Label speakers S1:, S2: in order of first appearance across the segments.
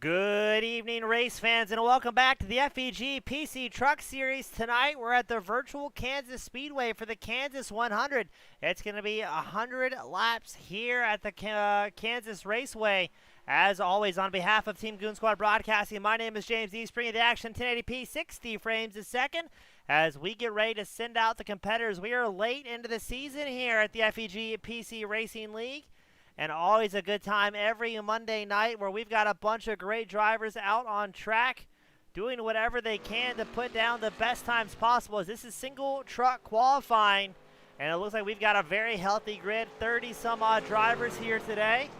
S1: Good evening, race fans, and welcome back to the FEG PC Truck Series. Tonight, we're at the virtual Kansas Speedway for the Kansas 100. It's going to be 100 laps here at the Kansas Raceway. As always, on behalf of Team Goon Squad Broadcasting, my name is James E. Spring of the Action 1080p 60 frames a second. As we get ready to send out the competitors, we are late into the season here at the FEG PC Racing League. And always a good time every Monday night where we've got a bunch of great drivers out on track doing whatever they can to put down the best times possible. As this is single truck qualifying, and it looks like we've got a very healthy grid, 30 some odd drivers here today.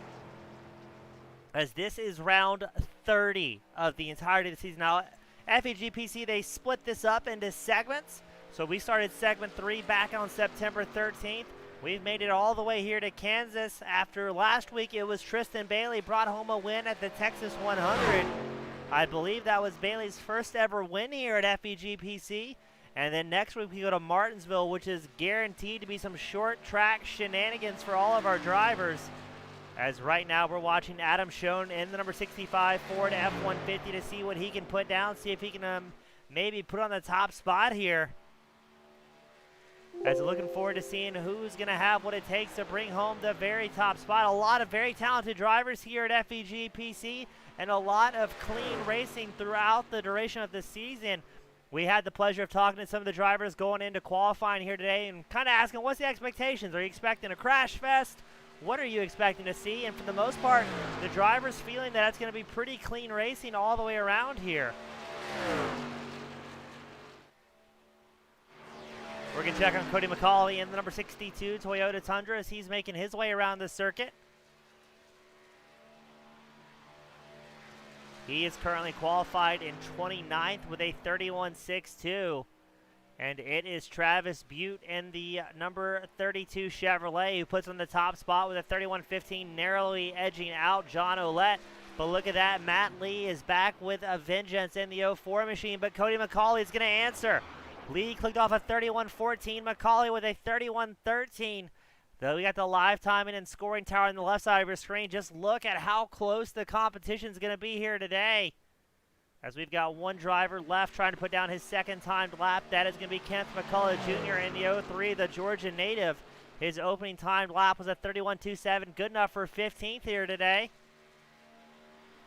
S1: As this is round 30 of the entirety of the season. Now, FEG PC, they split this up into segments. So we started segment 3 back on September 13th. We've made it all the way here to Kansas. After last week, it was Tristan Bailey brought home a win at the Texas 100. I believe that was Bailey's first ever win here at FEG PC. And then next week, we go to Martinsville, which is guaranteed to be some short track shenanigans for all of our drivers. As right now, we're watching Adam Schoen in the number 65 Ford F-150 to see what he can put down, see if he can maybe put on the top spot here. As looking forward to seeing who's going to have what it takes to bring home the very top spot. A lot of very talented drivers here at FEG PC and a lot of clean racing throughout the duration of the season. We had the pleasure of talking to some of the drivers going into qualifying here today and kind of asking, what's the expectations? Are you expecting a crash fest? What are you expecting to see? And for the most part, the drivers feeling that it's going to be pretty clean racing all the way around here. We're going to check on Cody Mccauley in the number 62 Toyota Tundra as he's making his way around the circuit. He is currently qualified in 29th with a 31.62. And it is Travis Butte in the number 32 Chevrolet who puts on the top spot with a 31.15, narrowly edging out John Olette. But look at that, Matt Lee is back with a vengeance in the 04 machine, but Cody Mccauley is going to answer. Lee clicked off a 31.14, Mccauley with a 31.13. Though we got the live timing and scoring tower on the left side of your screen, just look at how close the competition is going to be here today. As we've got one driver left trying to put down his second timed lap. That is going to be Kenneth Mccullough Jr. in the 03, the Georgia native. His opening timed lap was a 31.27, good enough for 15th here today.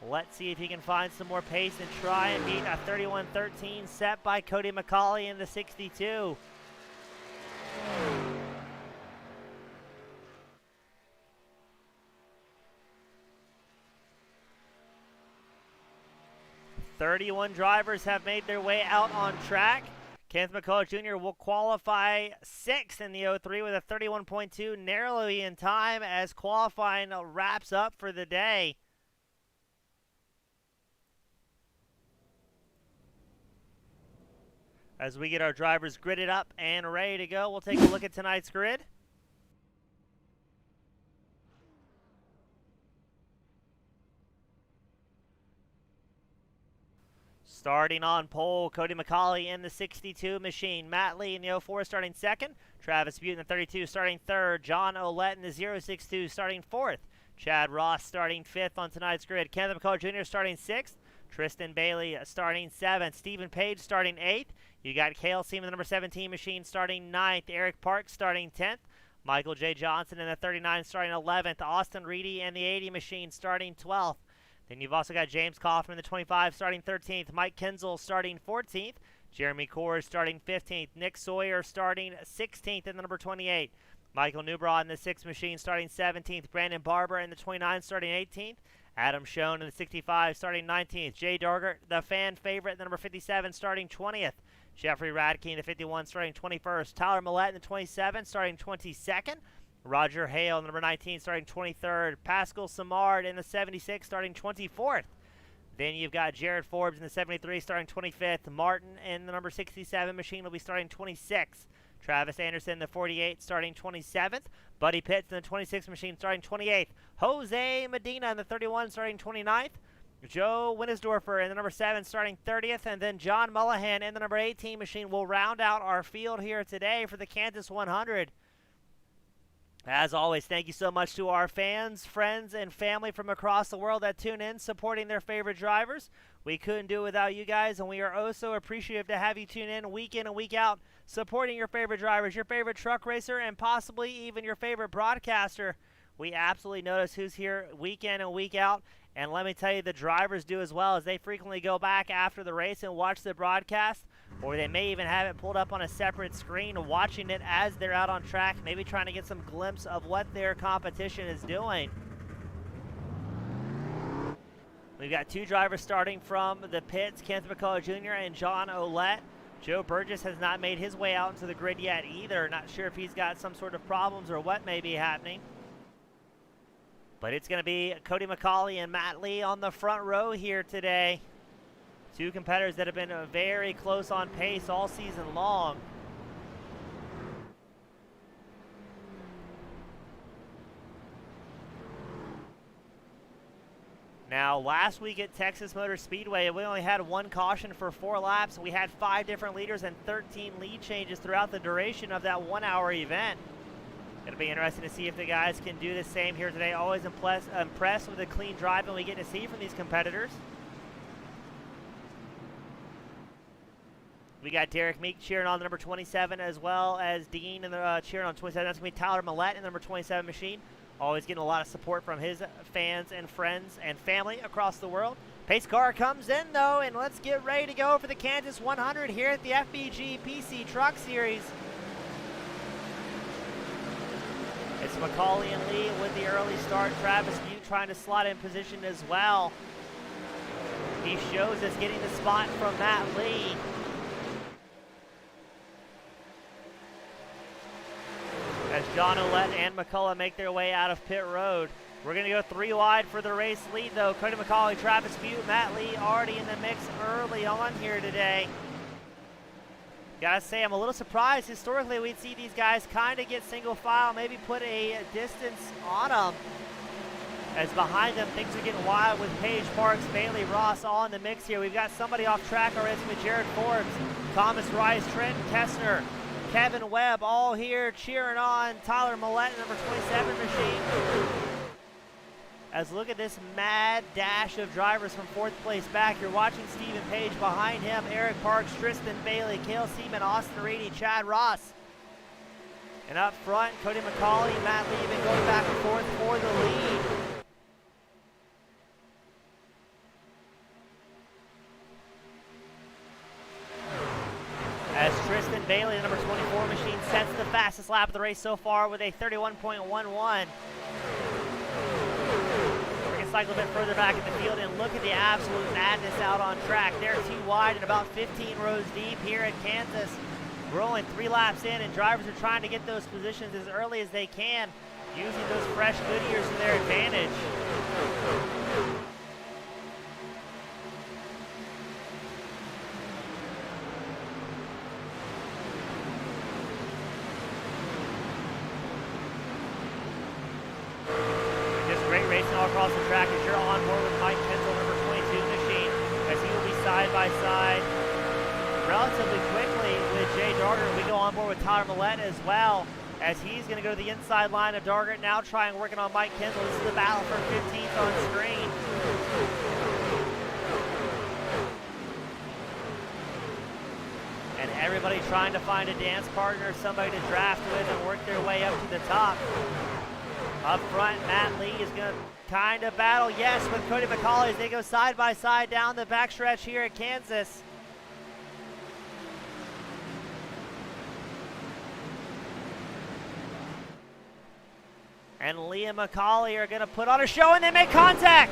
S1: Let's see if he can find some more pace and try and beat a 31.13 set by Cody Mccauley in the 62. "31 drivers have made their way out on track. Kenneth Mccullough Jr. will qualify 6th in the 03 with a 31.2, narrowly in time as qualifying wraps up for the day. As we get our drivers gridded up and ready to go, we'll take a look at tonight's grid. Starting on pole, Cody Mccauley in the 62 machine. Matt Lee in the 04 starting 2nd. Travis Butte in the 32 starting 3rd. John Olette in the 062 starting 4th. Chad Ross starting 5th on tonight's grid. Kenneth Mccullough Jr. starting 6th. Tristan Bailey starting 7th. Stephen Page starting 8th. You got Cale Seaman, the number 17 machine, starting 9th. Eric Parks starting 10th. Michael J. Johnson in the 39 starting 11th. Austin Reedy in the 80 machine starting 12th. Then you've also got James Kaufman in the 25 starting 13th. Mike Kinzel starting 14th. Jeremy Kors starting 15th. Nick Sawyer starting 16th in the number 28. Michael Newbraw in the 6 machine starting 17th. Brandon Barber in the 29 starting 18th. Adam Schoen in the 65 starting 19th. Jay Dargan, the fan favorite, the number 57 starting 20th. Jeffrey Radke in the 51 starting 21st. Tyler Millette in the 27 starting 22nd. Roger Hale in the number 19 starting 23rd. Pascal Samard in the 76 starting 24th. Then you've got Jared Forbes in the 73 starting 25th. Martin in the number 67 machine will be starting 26th. Travis Anderson in the 48 starting 27th. Buddy Pitts in the 26 machine starting 28th. Jose Medina in the 31 starting 29th. Joe Winnesdorfer in the number 7 starting 30th. And then John Mullahan in the number 18 machine will round out our field here today for the Kansas 100. As always, thank you so much to our fans, friends, and family from across the world that tune in, supporting their favorite drivers. We couldn't do it without you guys, and we are oh so appreciative to have you tune in and week out, supporting your favorite drivers, your favorite truck racer, and possibly even your favorite broadcaster. We absolutely notice who's here week in and week out, and let me tell you, the drivers do as well, as they frequently go back after the race and watch the broadcast, or they may even have it pulled up on a separate screen, watching it as they're out on track, maybe trying to get some glimpse of what their competition is doing. We've got two drivers starting from the pits, Kenneth Mccullough Jr. and John Olette. Joe Burgess has not made his way out into the grid yet either. Not sure if he's got some sort of problems or what may be happening. But it's going to be Cody Mccauley and Matt Lee on the front row here today. Two competitors that have been very close on pace all season long. Now, last week at Texas Motor Speedway, we only had one caution for 4 laps. We had 5 different leaders and 13 lead changes throughout the duration of that 1-hour event. It'll be interesting to see if the guys can do the same here today. Always impressed with the clean driving we get to see from these competitors. We got Derek Meek cheering on the number 27, as well as Dean in the cheering on 27. That's going to be Tyler Millette in the number 27 machine. Always getting a lot of support from his fans and friends and family across the world. Pace car comes in, though, and let's get ready to go for the Kansas 100 here at the FEG PC Truck Series. It's Mccauley and Lee with the early start. Travis Butte trying to slot in position as well. He shows us getting the spot from Matt Lee. As John Olette and McCullough make their way out of pit road. We're going to go 3 wide for the race lead, though. Cody Mccauley, Travis Butte, Matt Lee already in the mix early on here today. Gotta say, I'm a little surprised. Historically, we'd see these guys kind of get single file, maybe put a distance on them. As behind them, things are getting wild with Paige, Parks, Bailey, Ross all in the mix here. We've got somebody off track already with Jared Forbes, Thomas Rice, Trenton Kessner, Kevin Webb all here cheering on Tyler Millette, number 27 machine. As look at this mad dash of drivers from 4th place back. You're watching Stephen Page behind him, Eric Parks, Tristan Bailey, Cale Seaman, Austin Reedy, Chad Ross. And up front, Cody Mccauley, Matt Lee been going back and forth for the lead. As Tristan Bailey, the number 24 machine, sets the fastest lap of the race so far with a 31.11. Cycle a bit further back in the field and look at the absolute madness out on track. They're 2 wide and about 15 rows deep here at Kansas. We're only 3 laps in, and drivers are trying to get those positions as early as they can, using those fresh Goodyears to their advantage. All across the track as you're on board with Mike Kinzel, number 22 machine, as he will be side by side relatively quickly with Jay Dargan. We go on board with Tyler Millette as well, as he's going to go to the inside line of Dargan, now trying working on Mike Kinzel. This is the battle for 15th on screen. And everybody trying to find a dance partner, somebody to draft with and work their way up to the top. Up front, Matt Lee is going to kind of battle, yes, with Cody Mccauley as they go side by side down the backstretch here at Kansas. And Lee and Mccauley are going to put on a show, and they make contact.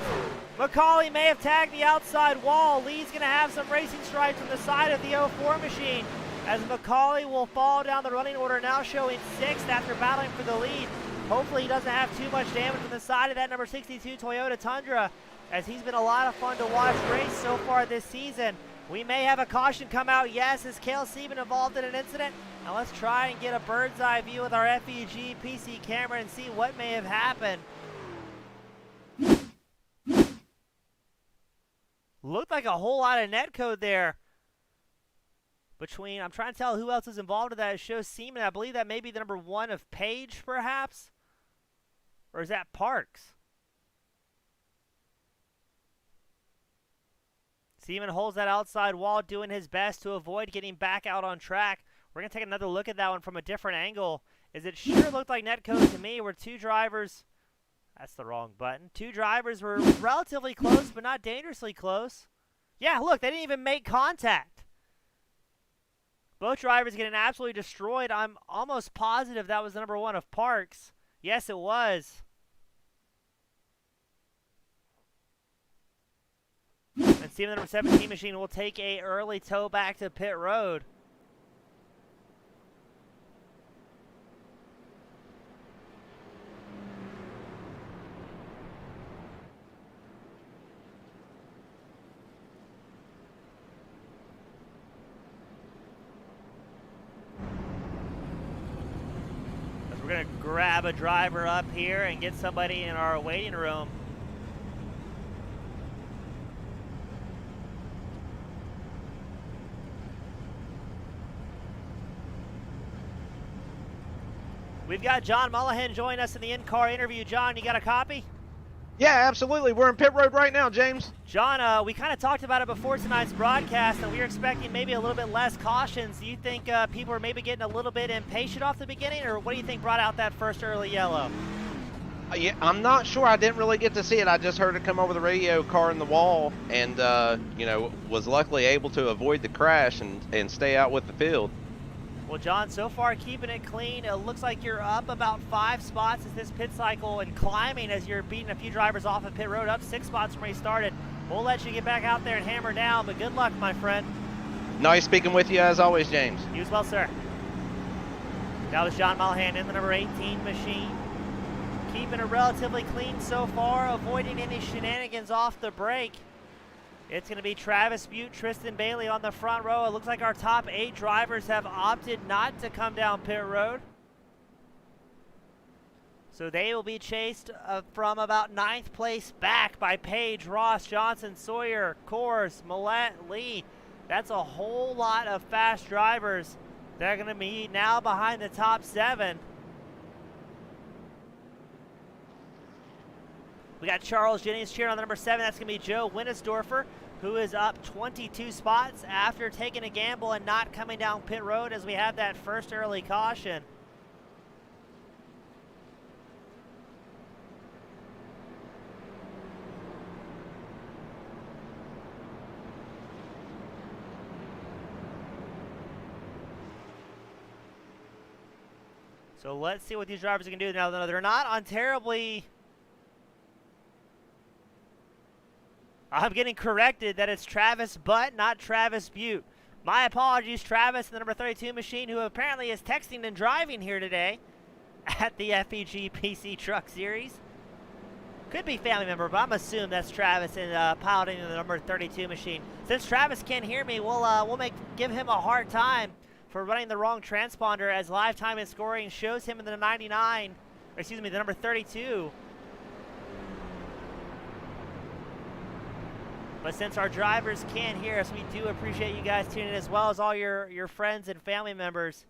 S1: Mccauley may have tagged the outside wall. Lee's going to have some racing stripes on the side of the 04 machine, as Mccauley will fall down the running order, now showing 6th after battling for the lead. Hopefully he doesn't have too much damage on the side of that number 62 Toyota Tundra, as he's been a lot of fun to watch race so far this season. We may have a caution come out, yes, is Cale Seaman involved in an incident? Now let's try and get a bird's eye view with our FEG PC camera and see what may have happened. Looked like a whole lot of net code there. I'm trying to tell who else is involved in that. It shows Seaman. I believe that may be the number 1 of Page, perhaps. Or is that Parks? Seaman holds that outside wall, doing his best to avoid getting back out on track. We're going to take another look at that one from a different angle, as it sure looked like netcode to me, where two drivers, that's the wrong button, two drivers were relatively close, but not dangerously close. Yeah, look, they didn't even make contact. Both drivers getting absolutely destroyed. I'm almost positive that was the number 1 of Parks. Yes, it was. And Steven, the number 17 machine, will take a early tow back to pit road. We're going to grab a driver up here and get somebody in our waiting room. We've got John Mullihan joining us in the in-car interview. John, you got a copy?
S2: Yeah, absolutely. We're in pit road right now, James.
S1: John, we kind of talked about it before tonight's broadcast, and we were expecting maybe a little bit less cautions. Do you think people are maybe getting a little bit impatient off the beginning, or what do you think brought out that first early yellow?
S2: Yeah, I'm not sure. I didn't really get to see it. I just heard it come over the radio, car in the wall, and, was luckily able to avoid the crash and stay out with the field.
S1: Well, John, so far keeping it clean. It looks like you're up about 5 spots as this pit cycle and climbing as you're beating a few drivers off of pit road, up 6 spots from where you started. We'll let you get back out there and hammer down, but good luck, my friend.
S2: Nice speaking with you as always, James.
S1: You as well, sir. That was John Mullihan in the number 18 machine. Keeping it relatively clean so far, avoiding any shenanigans off the brake. It's going to be Travis Butte, Tristan Bailey on the front row. It looks like our top 8 drivers have opted not to come down pit road. So they will be chased from about 9th place back by Page, Ross, Johnson, Sawyer, Kors, Millette, Lee. That's a whole lot of fast drivers. They're going to be now behind the top 7. We got Charles Jennings cheering on the number 7. That's going to be Joe Winnesdorfer, who is up 22 spots after taking a gamble and not coming down pit road as we have that first early caution. So let's see what these drivers can do. Now, they're not on terribly... I'm getting corrected that it's Travis Butt, not Travis Butte. My apologies, Travis, the number 32 machine, who apparently is texting and driving here today at the FEG PC Truck Series. Could be family member, but I'm assuming that's Travis and piloting the number 32 machine. Since Travis can't hear me, we'll give him a hard time for running the wrong transponder, as live time and scoring shows him in the the number 32. But since our drivers can't hear us, we do appreciate you guys tuning in, as well as all your friends and family members.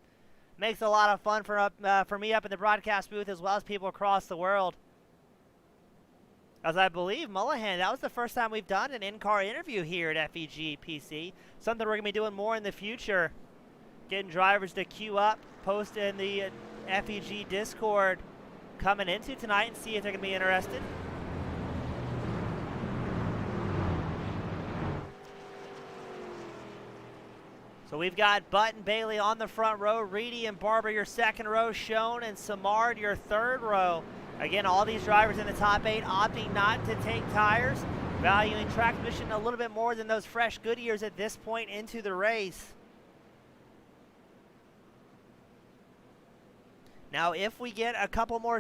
S1: Makes it a lot of fun for me up in the broadcast booth, as well as people across the world. As I believe, Mullihan, that was the first time we've done an in-car interview here at FEG PC. Something we're going to be doing more in the future. Getting drivers to queue up, post in the FEG Discord coming into tonight and see if they're going to be interested. So we've got Butt and Bailey on the front row, Reedy and Barber your second row, Schoen and Samard your third row. Again, all these drivers in the top 8 opting not to take tires, valuing track position a little bit more than those fresh Goodyears at this point into the race. Now, if we get a couple more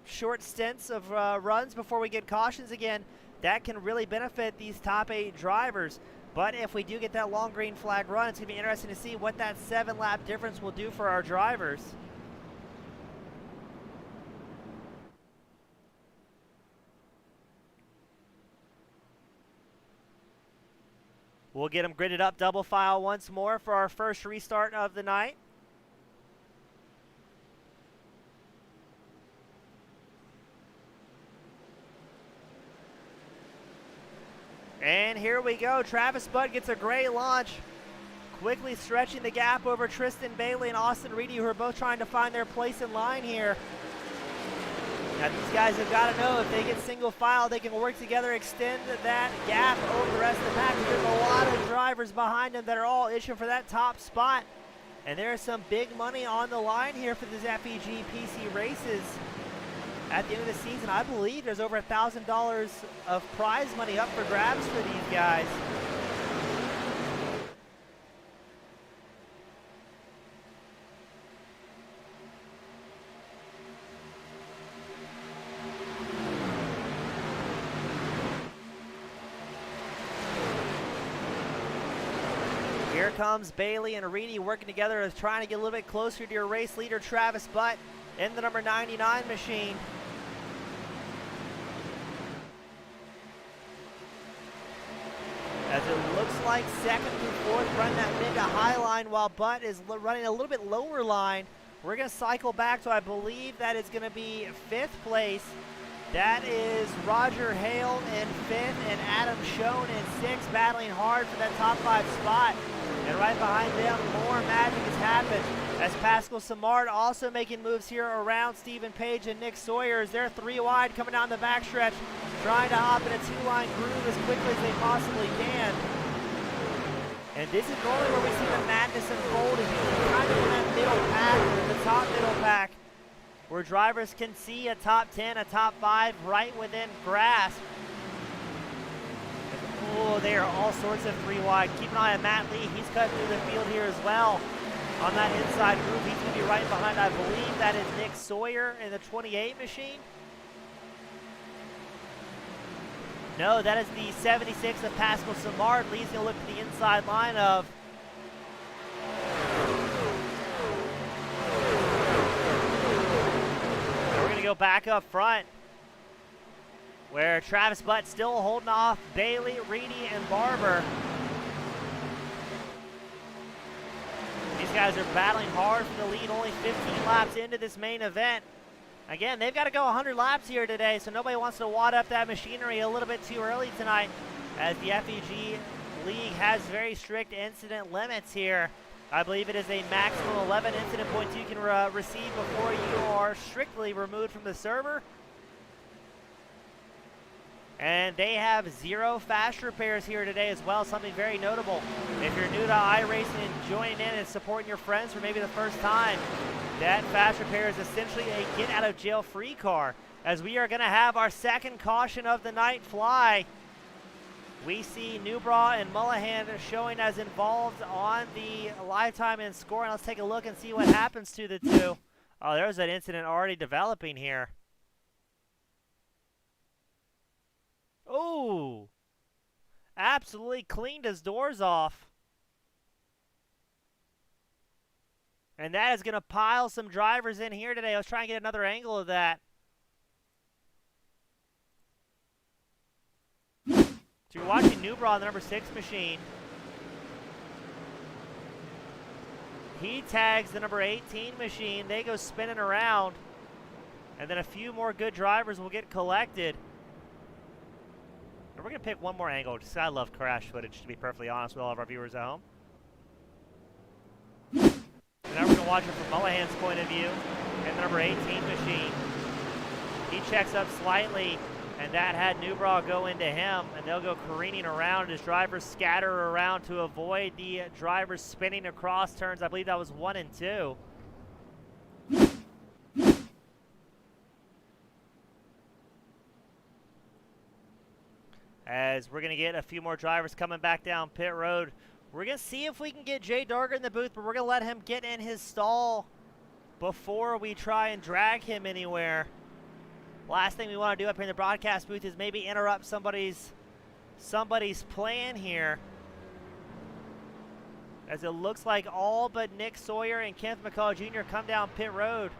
S1: short stints of runs before we get cautions again, that can really benefit these top 8 drivers. But if we do get that long green flag run, it's going to be interesting to see what that 7-lap difference will do for our drivers. We'll get them gridded up double file once more for our first restart of the night. And here we go. Travis Butt gets a great launch, quickly stretching the gap over Tristan Bailey and Austin Reedy, who are both trying to find their place in line here. Now these guys have got to know if they get single file, they can work together, extend that gap over the rest of the pack. There's a lot of drivers behind them that are all itching for that top spot. And there's some big money on the line here for these FEG PC races. At the end of the season, I believe there's over $1,000 of prize money up for grabs for these guys. Here comes Bailey and Reedy working together, trying to get a little bit closer to your race leader, Travis Butt, in the number 99 machine. As it looks like second through fourth run that mid to high line, while Butt is running a little bit lower line. We're going to cycle back to, I believe that is going to be fifth place. That is Roger Hale in fifth and Adam Schoen in sixth, battling hard for that top five spot. And right behind them, more magic has happened as Pascal Samard also making moves here around Stephen Page and Nick Sawyer as they're three wide coming down the backstretch, trying to hop in a two-line groove as quickly as they possibly can. And this is normally where we see the madness unfold, is kind of in that middle pack, the top middle pack, where drivers can see a top 10, a top 5 right within grasp. Oh, they are all sorts of three wide. Keep an eye on Matt Lee. He's cutting through the field here as well. On that inside groove, he's going to be right behind, I believe that is Nick Sawyer in the 28 machine. No, that is the 76 of Pascal Samard. Lee's going to look to the inside line of we're going to go back up front, where Travis Butt still holding off Bailey, Reedy, and Barber. These guys are battling hard for the lead, only 15 laps into this main event. Again, they've got to go 100 laps here today, so nobody wants to wad up that machinery a little bit too early tonight, as the FEG League has very strict incident limits here. I believe it is a maximum 11 incident points you can receive before you are strictly removed from the server. And they have 0 fast repairs here today as well, something very notable. If you're new to iRacing and joining in and supporting your friends for maybe the first time, that fast repair is essentially a get-out-of-jail-free car. As we are going to have our second caution of the night fly. We see Newbraw and Mullahan showing as involved on the lifetime and scoring. Let's take a look and see what happens to the two. Oh, there's an incident already developing here. Oh, absolutely cleaned his doors off. And that is going to pile some drivers in here today. Let's try and get another angle of that. So you're watching Newbraw on the number 6 machine. He tags the number 18 machine. They go spinning around. And then a few more good drivers will get collected. And we're going to pick one more angle, just I love crash footage, to be perfectly honest with all of our viewers at home. And now we're going to watch it from Mullahan's point of view, and the number 18 machine. He checks up slightly, and that had Newbraw go into him, and they'll go careening around as drivers scatter around to avoid the drivers spinning across turns. I believe that was 1 and 2. As we're going to get a few more drivers coming back down pit road. We're going to see if we can get Jay Dargan in the booth, but we're going to let him get in his stall before we try and drag him anywhere. Last thing we want to do up here in the broadcast booth is maybe interrupt somebody's plan here. As it looks like all but Nick Sawyer and Kenneth Mccullough Jr. come down pit road.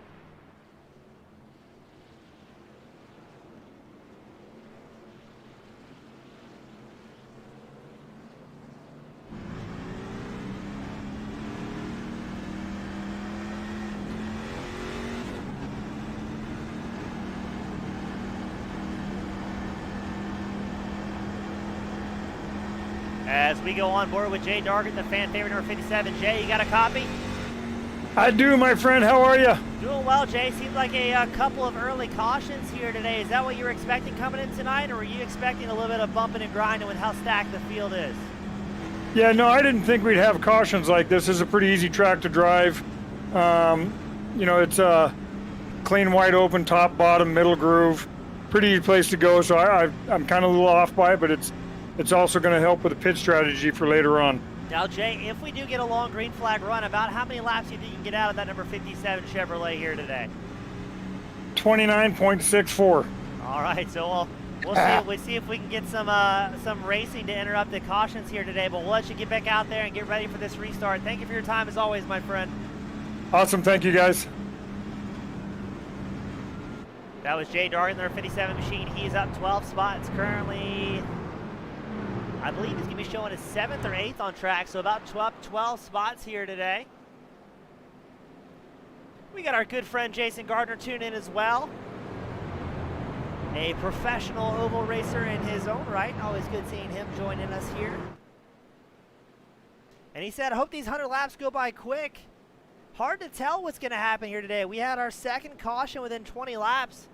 S1: As we go on board with Jay Dargan, the fan favorite number 57. Jay, you got a copy?
S3: I do, my friend. How are you?
S1: Doing well, Jay. Seems like a couple of early cautions here today. Is that what you were expecting coming in tonight, or were you expecting a little bit of bumping and grinding with how stacked the field is?
S3: Yeah, no, I didn't think we'd have cautions like this. This is a pretty easy track to drive. You know, it's a clean, wide open, top, bottom, middle groove. Pretty easy place to go, so I'm kind of a little off by it, but it's also going to help with the pit strategy for later on.
S1: Now, Jay, if we do get a long green flag run, about how many laps do you think you can get out of that number 57 Chevrolet here today?
S3: 29.64.
S1: All right, so we'll see if we can get some racing to interrupt the cautions here today, but we'll let you get back out there and get ready for this restart. Thank you for your time as always, my friend.
S3: Awesome, thank you guys.
S1: That was Jay Dargan, their 57 machine. He's up 12 spots currently. I believe he's going to be showing a 7th or 8th on track, so about 12 spots here today. We got our good friend Jason Gardner tuned in as well. A professional oval racer in his own right. Always good seeing him joining us here. And he said, I hope these 100 laps go by quick. Hard to tell what's going to happen here today. We had our second caution within 20 laps.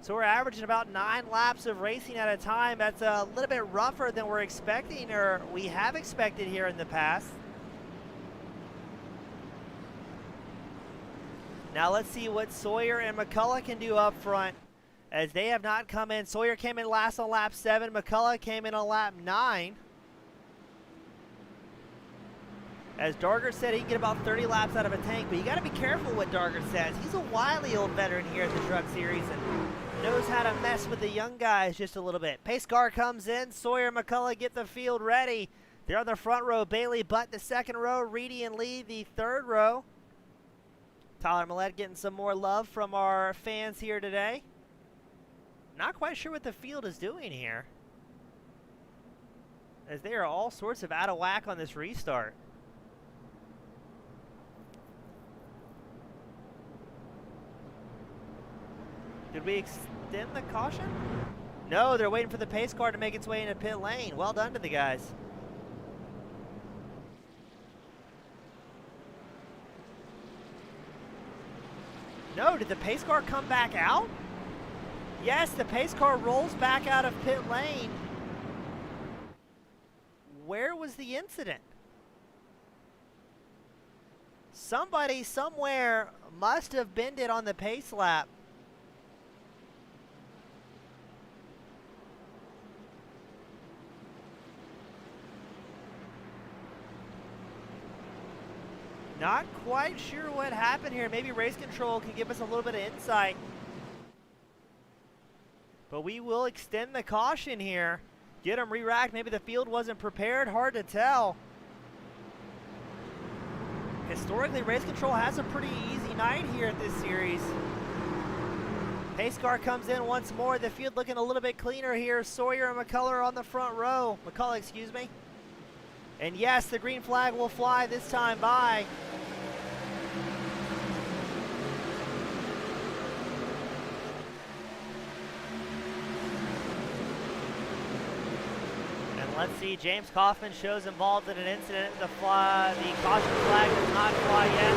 S1: So we're averaging about 9 laps of racing at a time. That's a little bit rougher than we're expecting, or we have expected here in the past. Now let's see what Sawyer and McCullough can do up front, as they have not come in. Sawyer came in last on lap 7. McCullough came in on lap 9. As Dargan said, he can get about 30 laps out of a tank, but you got to be careful what Dargan says. He's a wily old veteran here at the Truck Series and knows how to mess with the young guys just a little bit. Pace car comes in. Sawyer and McCullough get the field ready. They're on the front row. Bailey Butt the second row. Reedy and Lee the third row. Tyler Millette getting some more love from our fans here today. Not quite sure what the field is doing here, as they are all sorts of out of whack on this restart. Did we extend the caution? No, they're waiting for the pace car to make its way into pit lane. Well done to the guys. No, did the pace car come back out? Yes, the pace car rolls back out of pit lane. Where was the incident? Somebody somewhere must have bended on the pace lap. Not quite sure what happened here. Maybe race control can give us a little bit of insight. But we will extend the caution here. Get them re-racked. Maybe the field wasn't prepared. Hard to tell. Historically, race control has a pretty easy night here at this series. Pace car comes in once more. The field looking a little bit cleaner here. Sawyer and McCullough on the front row. McCullough, excuse me. And yes, the green flag will fly this time by. And let's see, James Kaufman shows involved in an incident. The caution flag does not fly yet.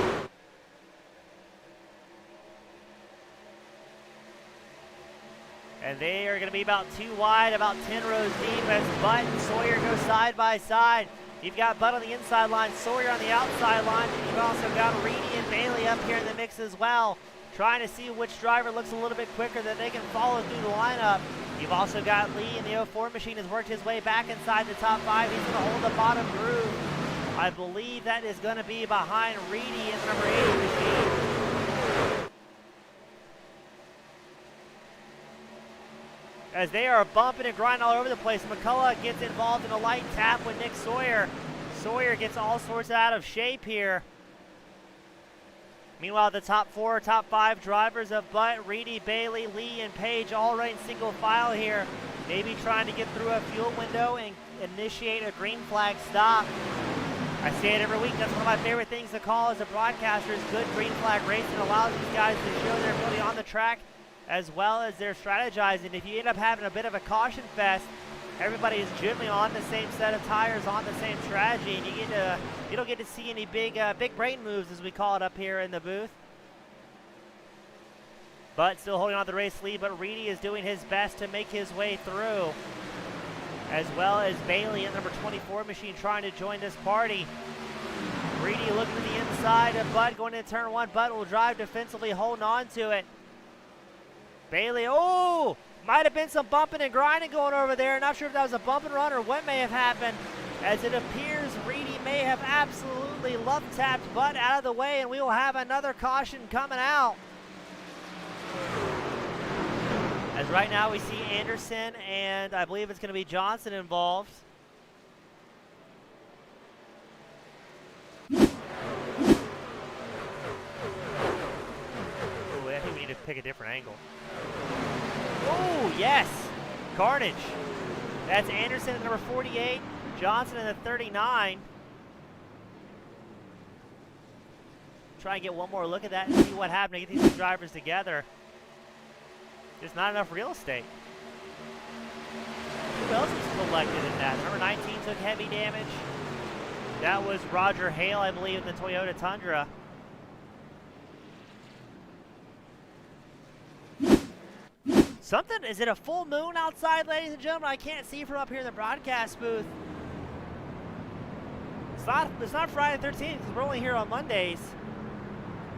S1: And they are going to be about 2 wide, about 10 rows deep, as Butt and Sawyer go side by side. You've got Butt on the inside line, Sawyer on the outside line, and you've also got Reedy and Bailey up here in the mix as well, trying to see which driver looks a little bit quicker that they can follow through the lineup. You've also got Lee in the 04 machine, has worked his way back inside the top 5. He's going to hold the bottom groove. I believe that is going to be behind Reedy in the number 80 machine. As they are bumping and grinding all over the place. McCullough gets involved in a light tap with Nick Sawyer. Sawyer gets all sorts out of shape here. Meanwhile, the top 4, top 5 drivers of Butt, Reedy, Bailey, Lee, and Page all running single file here. Maybe trying to get through a fuel window and initiate a green flag stop. I say it every week. That's one of my favorite things to call as a broadcaster is good green flag racing. Allows these guys to show their ability on the track as well as their strategizing. If you end up having a bit of a caution fest, everybody's generally on the same set of tires, on the same strategy, and you don't get to see any big brain moves, as we call it up here in the booth. But still holding on to the race lead, but Reedy is doing his best to make his way through, as well as Bailey in number 24 machine trying to join this party. Reedy looking to the inside of Bud going into turn 1. Bud will drive defensively, holding on to it. Bailey, oh, might have been some bumping and grinding going over there. Not sure if that was a bump and run or what may have happened, as it appears Reedy may have absolutely love-tapped Bud out of the way, and we will have another caution coming out. As right now we see Anderson and I believe it's going to be Johnson involved. Ooh, I think we need to pick a different angle. Oh, yes! Carnage. That's Anderson at number 48, Johnson at the 39. Try and get one more look at that and see what happened to get these two drivers together. There's not enough real estate. Who else was collected in that? Number 19 took heavy damage. That was Roger Hale, I believe, in the Toyota Tundra. Something, is it a full moon outside, ladies and gentlemen? I can't see from up here in the broadcast booth. It's not Friday the 13th because we're only here on Mondays.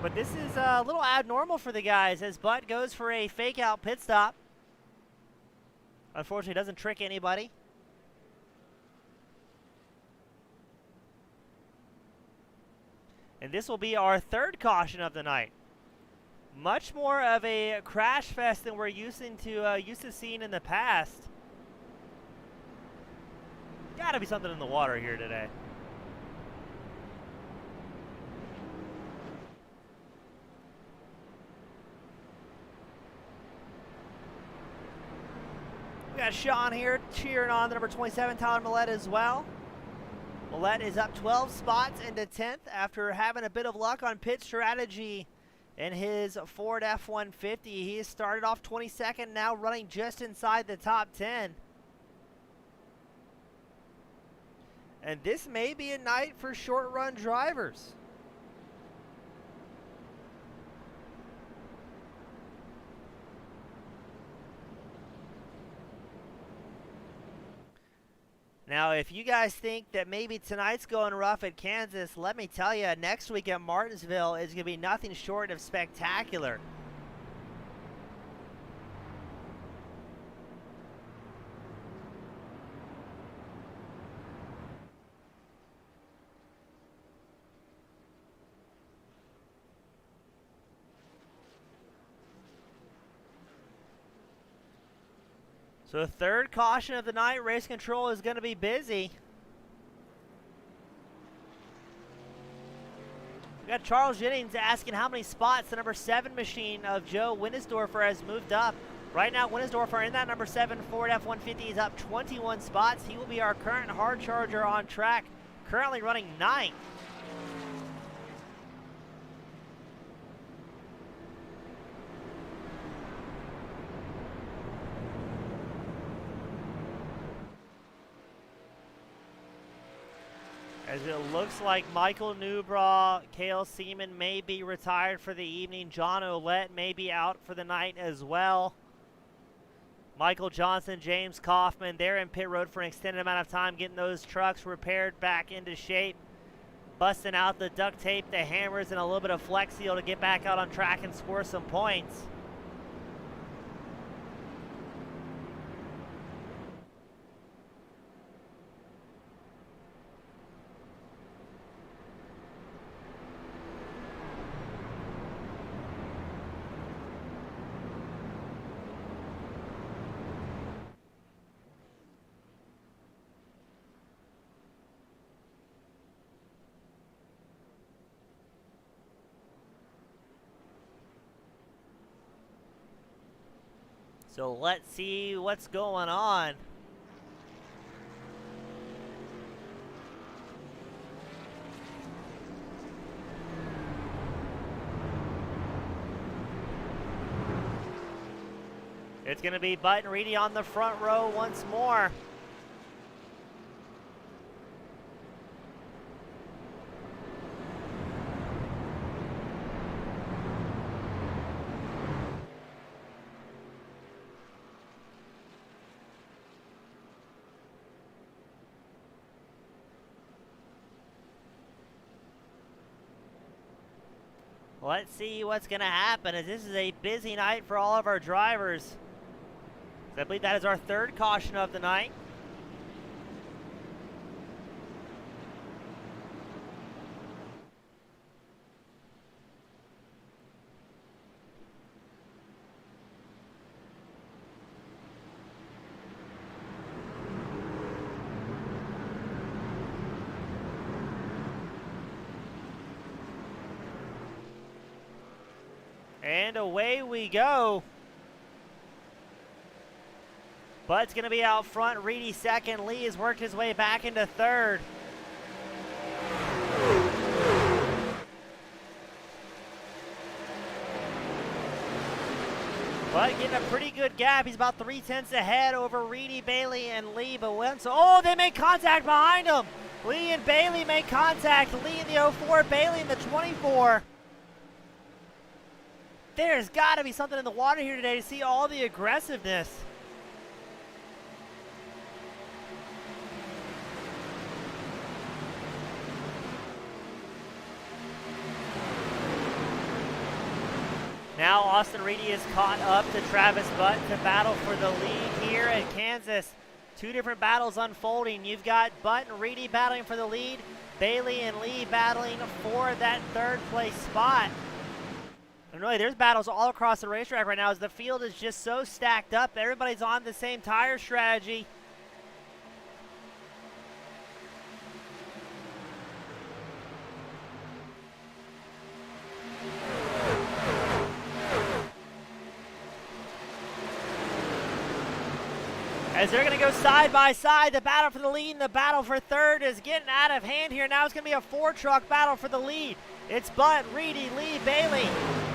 S1: But this is a little abnormal for the guys as Bud goes for a fake out pit stop. Unfortunately, doesn't trick anybody. And this will be our third caution of the night. Much more of a crash fest than we're used to seeing in the past. Gotta be something in the water here today. We got Sean here cheering on the number 27, Tyler Millette, as well. Millette is up 12 spots into 10th after having a bit of luck on pit strategy in his Ford F-150. He has started off 22nd, now running just inside the top 10. And this may be a night for short run drivers. Now, if you guys think that maybe tonight's going rough at Kansas, let me tell you, next week at Martinsville is going to be nothing short of spectacular. So the third caution of the night, race control is going to be busy. We got Charles Jennings asking how many spots the number 7 machine of Joe Winnesdorfer has moved up. Right now, Winnesdorfer in that number 7 Ford F-150 is up 21 spots. He will be our current hard charger on track, currently running 9th. As it looks like Michael Newbraw, Cale Seaman may be retired for the evening. John Ouellette may be out for the night as well. Michael Johnson, James Kaufman, they're in pit road for an extended amount of time, getting those trucks repaired back into shape. Busting out the duct tape, the hammers, and a little bit of Flex Seal to get back out on track and score some points. So let's see what's going on. It's going to be Button Reedy on the front row once more. Let's see what's going to happen, as this is a busy night for all of our drivers. I believe that is our third caution of the night. And away we go. Bud's going to be out front. Reedy second. Lee has worked his way back into third. Bud getting a pretty good gap. He's about 3/10 ahead over Reedy, Bailey, and Lee. But once, oh, they make contact behind him. Lee and Bailey make contact. Lee in the 04, Bailey in the 24. There's got to be something in the water here today to see all the aggressiveness. Now Austin Reedy is caught up to Travis Butt to battle for the lead here at Kansas. Two different battles unfolding. You've got Butt and Reedy battling for the lead. Bailey and Lee battling for that third place spot. And really, there's battles all across the racetrack right now as the field is just so stacked up. Everybody's on the same tire strategy. As they're going to go side by side, the battle for the lead and the battle for third is getting out of hand here. Now it's going to be a four-truck battle for the lead. It's Butt, Reedy, Lee, Bailey.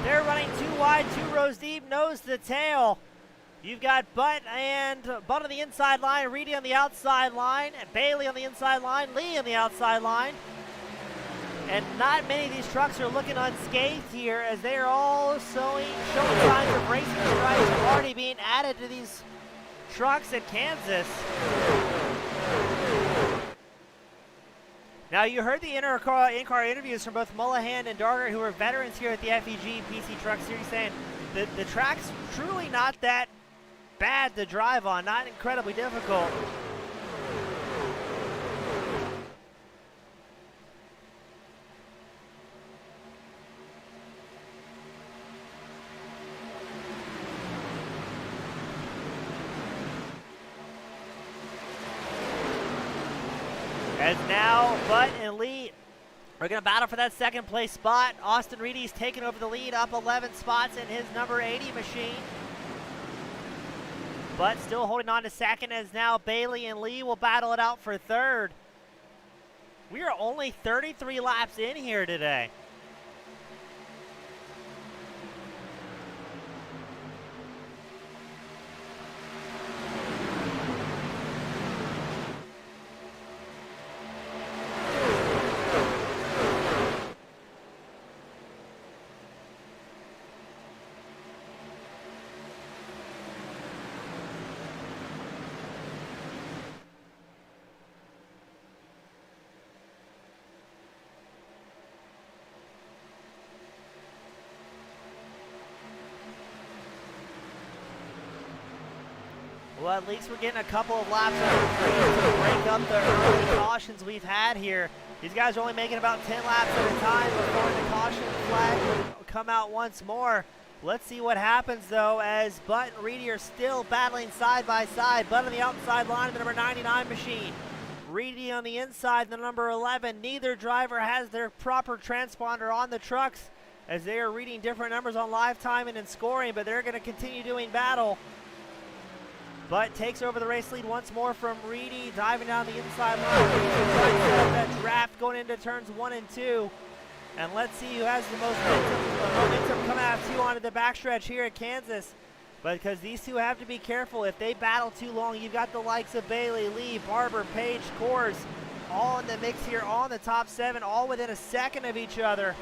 S1: They're running two wide, two rows deep, nose to tail. You've got Butt on the inside line, Reedy on the outside line, and Bailey on the inside line, Lee on the outside line. And not many of these trucks are looking unscathed here as they are all showing signs of racing stripes already being added to these trucks at Kansas. Now, you heard the in-car interviews from both Mullahan and Dargan, who are veterans here at the FEG PC Truck Series, saying that the track's truly not that bad to drive on, not incredibly difficult. As now Butt and Lee are going to battle for that second place spot. Austin Reedy's taking over the lead, up 11 spots in his number 80 machine. Butt still holding on to second, as now Bailey and Lee will battle it out for third. We are only 33 laps in here today. Well, at least we're getting a couple of laps to break up the early cautions we've had here. These guys are only making about 10 laps at a time before the caution flag will come out once more. Let's see what happens, though, as Butt and Reedy are still battling side by side. Butt on the outside line, the number 99 machine. Reedy on the inside, the number 11. Neither driver has their proper transponder on the trucks as they are reading different numbers on live timing and scoring, but they're going to continue doing battle. Butt takes over the race lead once more from Reedy, diving down the inside line. That draft going into turns 1 and 2. And let's see who has the most momentum coming out of 2 onto the backstretch here at Kansas. But because these two have to be careful, if they battle too long, you've got the likes of Bailey, Lee, Barber, Page, Kors, all in the mix here, all in the top 7, all within a second of each other.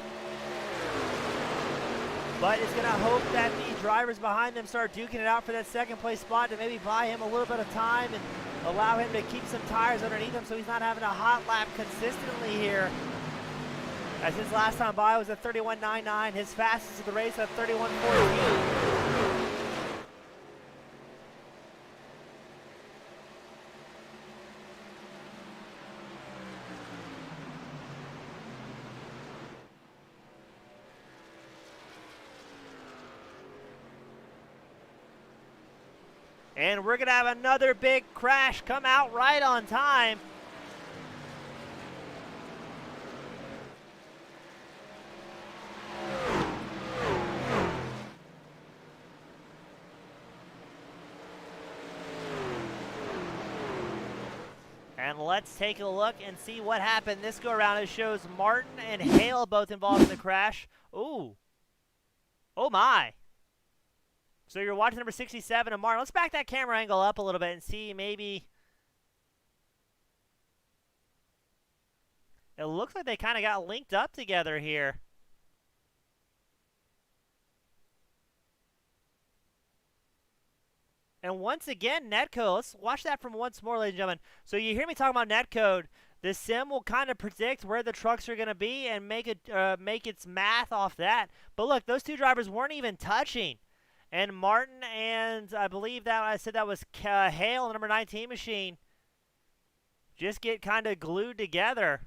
S1: Butt is going to hope that the drivers behind them start duking it out for that second place spot to maybe buy him a little bit of time and allow him to keep some tires underneath him so he's not having a hot lap consistently here. as his last time by was a 31.99. His fastest of the race at 31.14. And we're going to have another big crash come out right on time. And let's take a look and see what happened this go around. It shows Martin and Hale both involved in the crash. Ooh. Oh my. So you're watching number 67 of Martin. Let's back that camera angle up a little bit and see maybe. It looks like they kind of got linked up together here. And once again, netcode. Let's watch that from once more, ladies and gentlemen. So you hear me talking about netcode. The sim will kind of predict where the trucks are going to be and make its math off that. But look, those two drivers weren't even touching. And Martin and I believe that I said that was Hale, the number 19 machine, just get kind of glued together.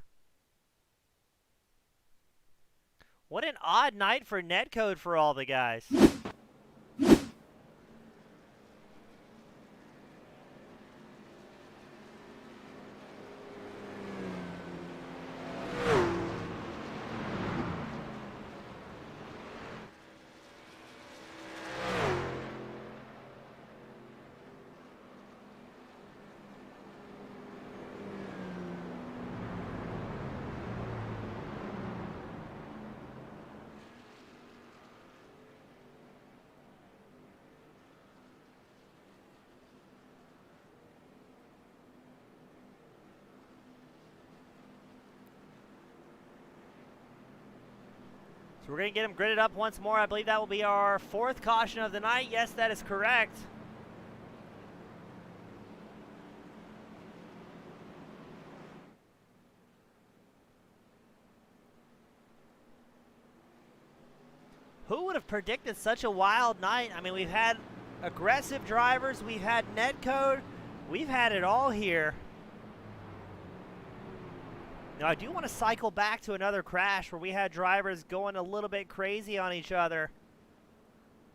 S1: What an odd night for netcode for all the guys. So we're going to get him gridded up once more. I believe that will be our fourth caution of the night. Yes, that is correct. Who would have predicted such a wild night? I mean, we've had aggressive drivers. We've had netcode. We've had it all here. Now, I do want to cycle back to another crash where we had drivers going a little bit crazy on each other.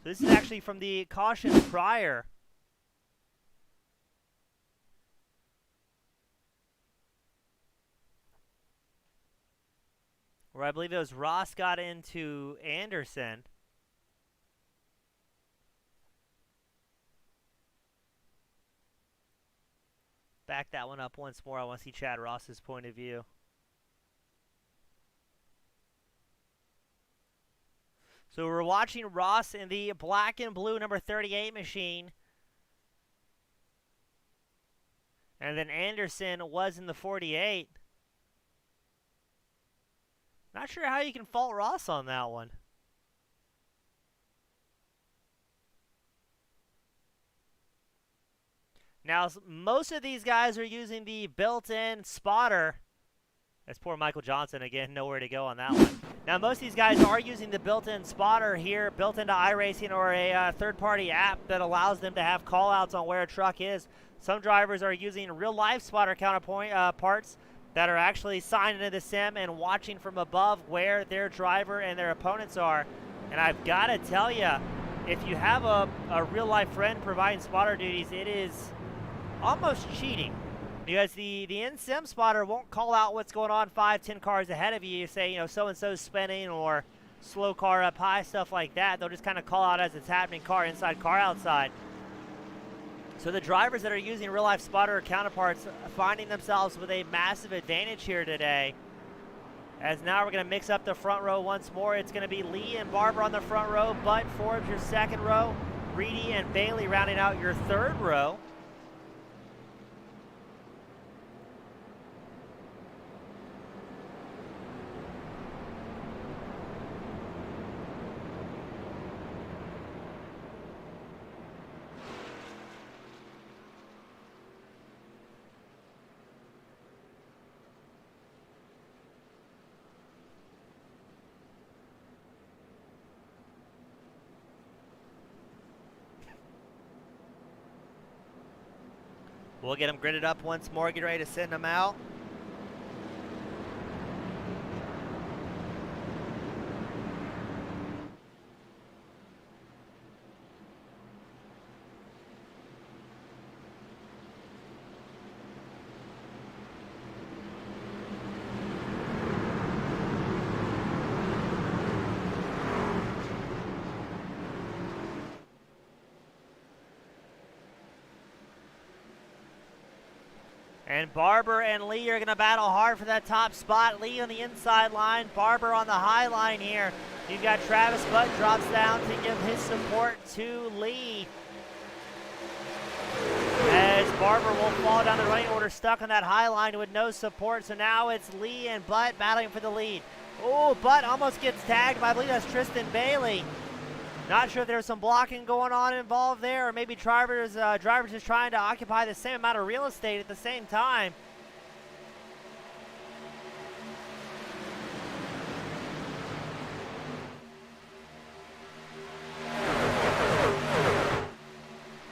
S1: So this is actually from the caution prior. Where I believe it was Ross got into Anderson. Back that one up once more. I want to see Chad Ross's point of view. So we're watching Ross in the black and blue number 38 machine. And then Anderson was in the 48. Not sure how you can fault Ross on that one. Now, most of these guys are using the built-in spotter. That's poor Michael Johnson again, nowhere to go on that one. Now, most of these guys are using the built-in spotter here, built into iRacing or a third-party app that allows them to have call-outs on where a truck is. Some drivers are using real-life spotter parts that are actually signed into the sim and watching from above where their driver and their opponents are. And I've got to tell you, if you have a real-life friend providing spotter duties, it is almost cheating. Because the in-sim spotter won't call out what's going on 5-10 cars ahead of you. You say, you know, so-and-so's spinning or slow car up high, stuff like that. They'll just kind of call out as it's happening, car inside, car outside. So the drivers that are using real-life spotter counterparts are finding themselves with a massive advantage here today. As now we're going to mix up the front row once more. It's going to be Lee and Barber on the front row, Butt, Forbes your second row, Reedy and Bailey rounding out your third row. We'll get them gridded up once more, get ready to send them out. And Barber and Lee are going to battle hard for that top spot. Lee on the inside line, Barber on the high line here. You've got Travis Butt drops down to give his support to Lee. As Barber will fall down the running order, stuck on that high line with no support. So now it's Lee and Butt battling for the lead. Oh, Butt almost gets tagged by, I believe that's Tristan Bailey. Not sure if there's some blocking going on involved there, or maybe drivers just trying to occupy the same amount of real estate at the same time.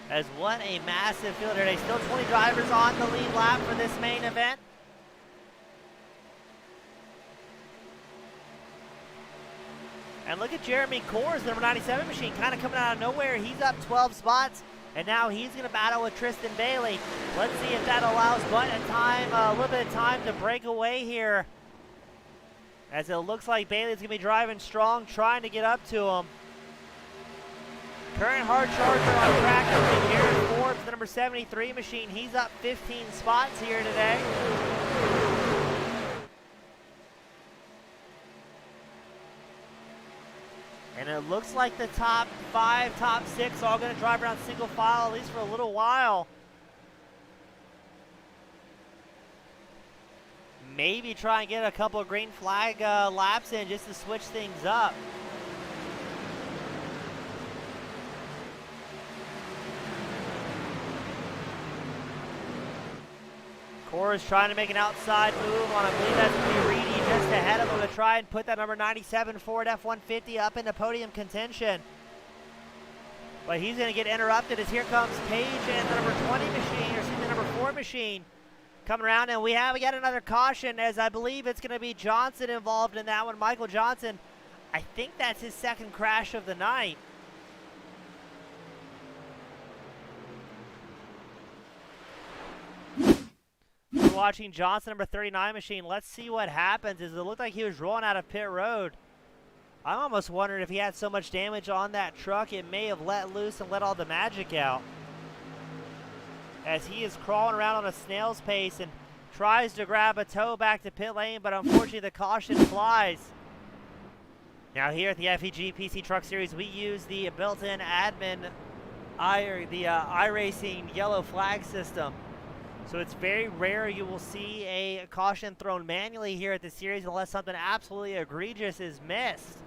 S1: As what a massive field today. Still 20 drivers on the lead lap for this main event. And look at Jeremy Coors, the number 97 machine, kind of coming out of nowhere. He's up 12 spots, and now he's going to battle with Tristan Bailey. Let's see if that allows Butt a little bit of time to break away here, as it looks like Bailey's going to be driving strong, trying to get up to him. Current hard charger on track number Jared Forbes, the number 73 machine. He's up 15 spots here today. And it looks like the top 5, top 6 all going to drive around single file, at least for a little while. Maybe try and get a couple of green flag laps in just to switch things up. Coors trying to make an outside move on, I believe that's going to be Reedy just ahead of him to try and put that number 97 Ford F-150 up into podium contention. But he's going to get interrupted as here comes Page and the number 20 machine, or excuse me, the number 4 machine coming around. And we got another caution, as I believe it's going to be Johnson involved in that one. Michael Johnson, I think that's his second crash of the night. We're watching Johnson, number 39 machine. Let's see what happens. As it looked like he was rolling out of pit road. I'm almost wondering if he had so much damage on that truck, it may have let loose and let all the magic out. As he is crawling around on a snail's pace and tries to grab a tow back to pit lane, but unfortunately the caution flies. Now here at the FEG PC Truck Series, we use the built-in admin iRacing yellow flag system. So it's very rare you will see a caution thrown manually here at the series unless something absolutely egregious is missed.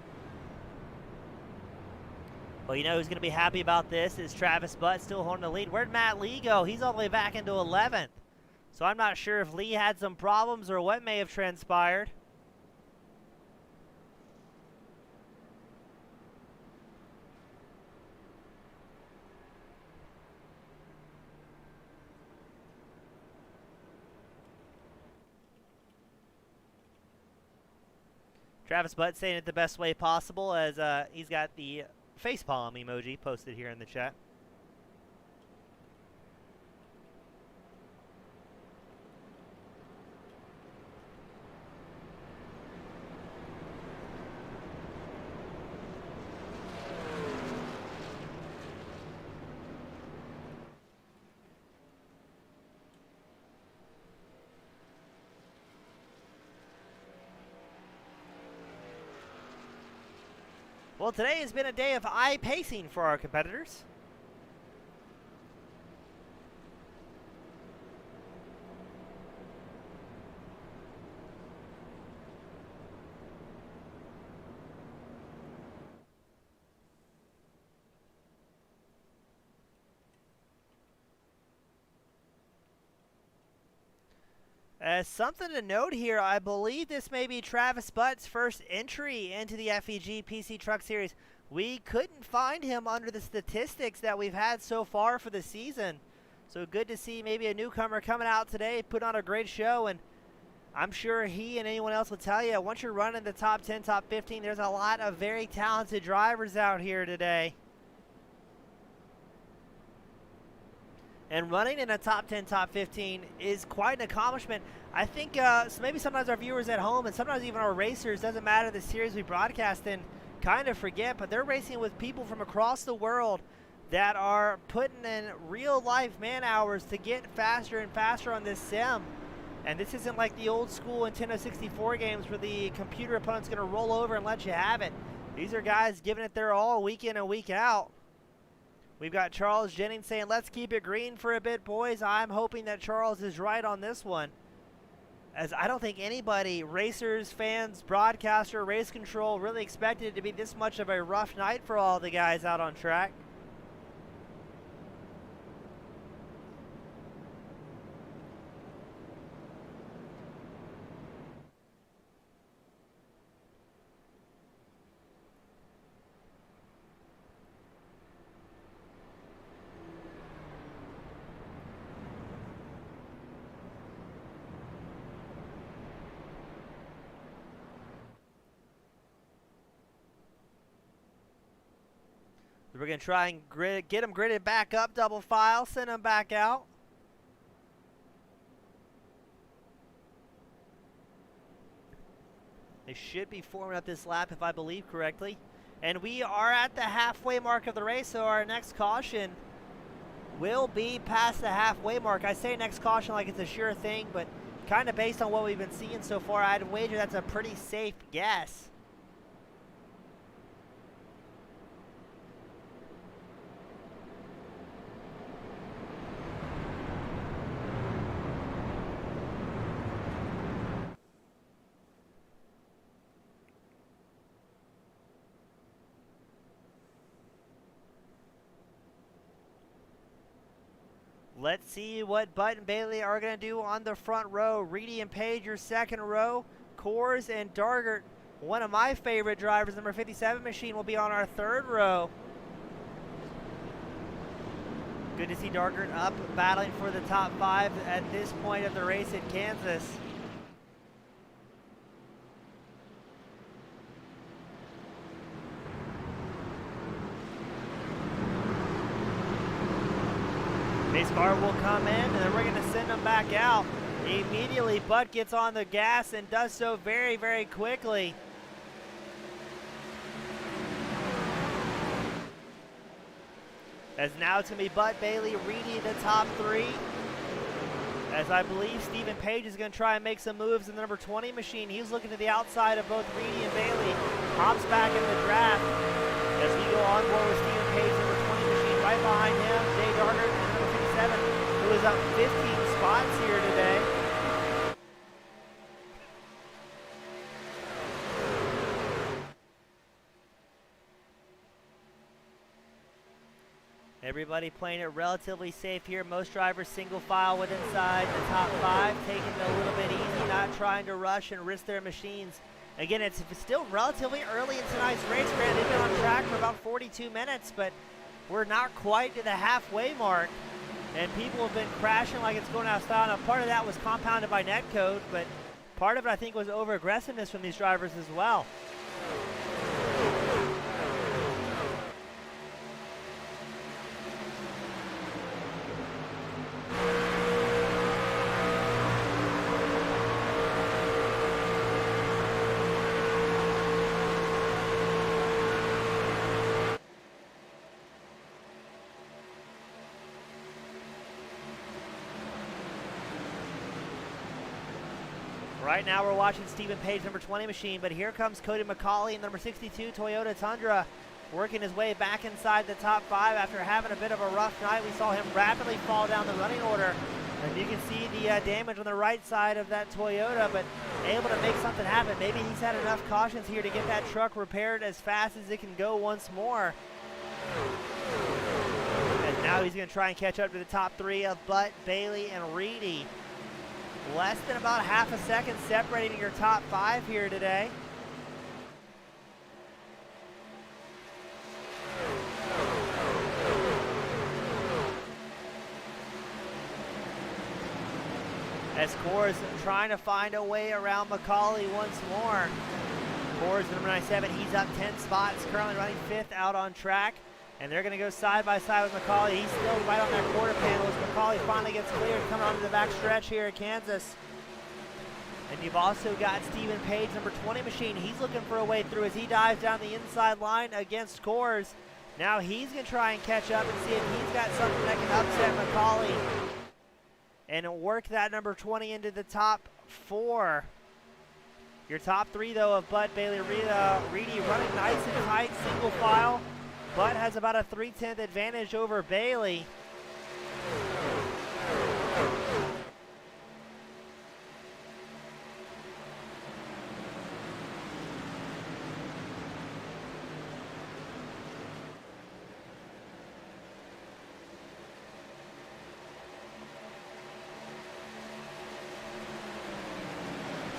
S1: Well, you know who's going to be happy about this is Travis Butt, still holding the lead. Where'd Matt Lee go? He's all the way back into 11th. So I'm not sure if Lee had some problems or what may have transpired. Travis Butt saying it the best way possible, as he's got the facepalm emoji posted here in the chat. Well, today has been a day of eye-pacing for our competitors. As something to note here, I believe this may be Travis Butt's first entry into the FEG PC Truck Series. We couldn't find him under the statistics that we've had so far for the season. So good to see maybe a newcomer coming out today, put on a great show, and I'm sure he and anyone else will tell you, once you're running the top 10, top 15, there's a lot of very talented drivers out here today. And running in a top 10, top 15 is quite an accomplishment. I think so maybe sometimes our viewers at home and sometimes even our racers, doesn't matter the series we broadcast in, kind of forget, but they're racing with people from across the world that are putting in real life man hours to get faster and faster on this sim. And this isn't like the old school Nintendo 64 games where the computer opponent's going to roll over and let you have it. These are guys giving it their all week in and week out. We've got Charles Jennings saying, let's keep it green for a bit, boys. I'm hoping that Charles is right on this one, as I don't think anybody, racers, fans, broadcaster, race control, really expected it to be this much of a rough night for all the guys out on track. We're going to try and get them gridded back up, double file, send them back out. They should be forming up this lap if I believe correctly. And we are at the halfway mark of the race, so our next caution will be past the halfway mark. I say next caution like it's a sure thing, but kind of based on what we've been seeing so far, I'd wager that's a pretty safe guess. Let's see what Butt and Bailey are going to do on the front row. Reedy and Page, your second row. Coors and Dargan, one of my favorite drivers, number 57 machine, will be on our third row. Good to see Dargan up, battling for the top 5 at this point of the race in Kansas. Base car will come in, and then we're going to send them back out. Immediately, Butt gets on the gas and does so very, very quickly. As now it's going to be Butt, Bailey, Reedy, the top 3. As I believe Stephen Page is going to try and make some moves in the number 20 machine. He's looking to the outside of both Reedy and Bailey. Hops back in the draft as we go on board with Stephen Page, number 20 machine. Right behind him, Jay Gardner, number 57, who is up 15 spots here today. Everybody playing it relatively safe here. Most drivers single file with inside the top 5, taking it a little bit easy, not trying to rush and risk their machines. Again, it's still relatively early in tonight's race. Granted, they've been on track for about 42 minutes, but we're not quite to the halfway mark, and people have been crashing like it's going out of style. Now, part of that was compounded by netcode, but part of it, I think, was over-aggressiveness from these drivers as well. Right now we're watching Stephen Page, number 20 machine, but here comes Cody Mccauley in number 62 Toyota Tundra, working his way back inside the top 5 after having a bit of a rough night. We saw him rapidly fall down the running order, and you can see the damage on the right side of that Toyota, but able to make something happen. Maybe he's had enough cautions here to get that truck repaired as fast as it can go once more. And now he's going to try and catch up to the top 3 of Butt, Bailey, and Reedy. Less than about half a second separating your top 5 here today. as Coors trying to find a way around Mccauley once more. Coors, number 97, he's up 10 spots, currently running 5th out on track. And they're going to go side by side with Mccauley. He's still right on that quarter panel as Mccauley finally gets cleared, coming onto the back stretch here at Kansas. And you've also got Stephen Page, number 20 machine. He's looking for a way through as he dives down the inside line against Coors. Now he's going to try and catch up and see if he's got something that can upset Mccauley and work that number 20 into the top 4. Your top 3, though, of Bud, Bailey, Reedy running nice and tight, single file. Bud has about a 3/10 advantage over Bailey.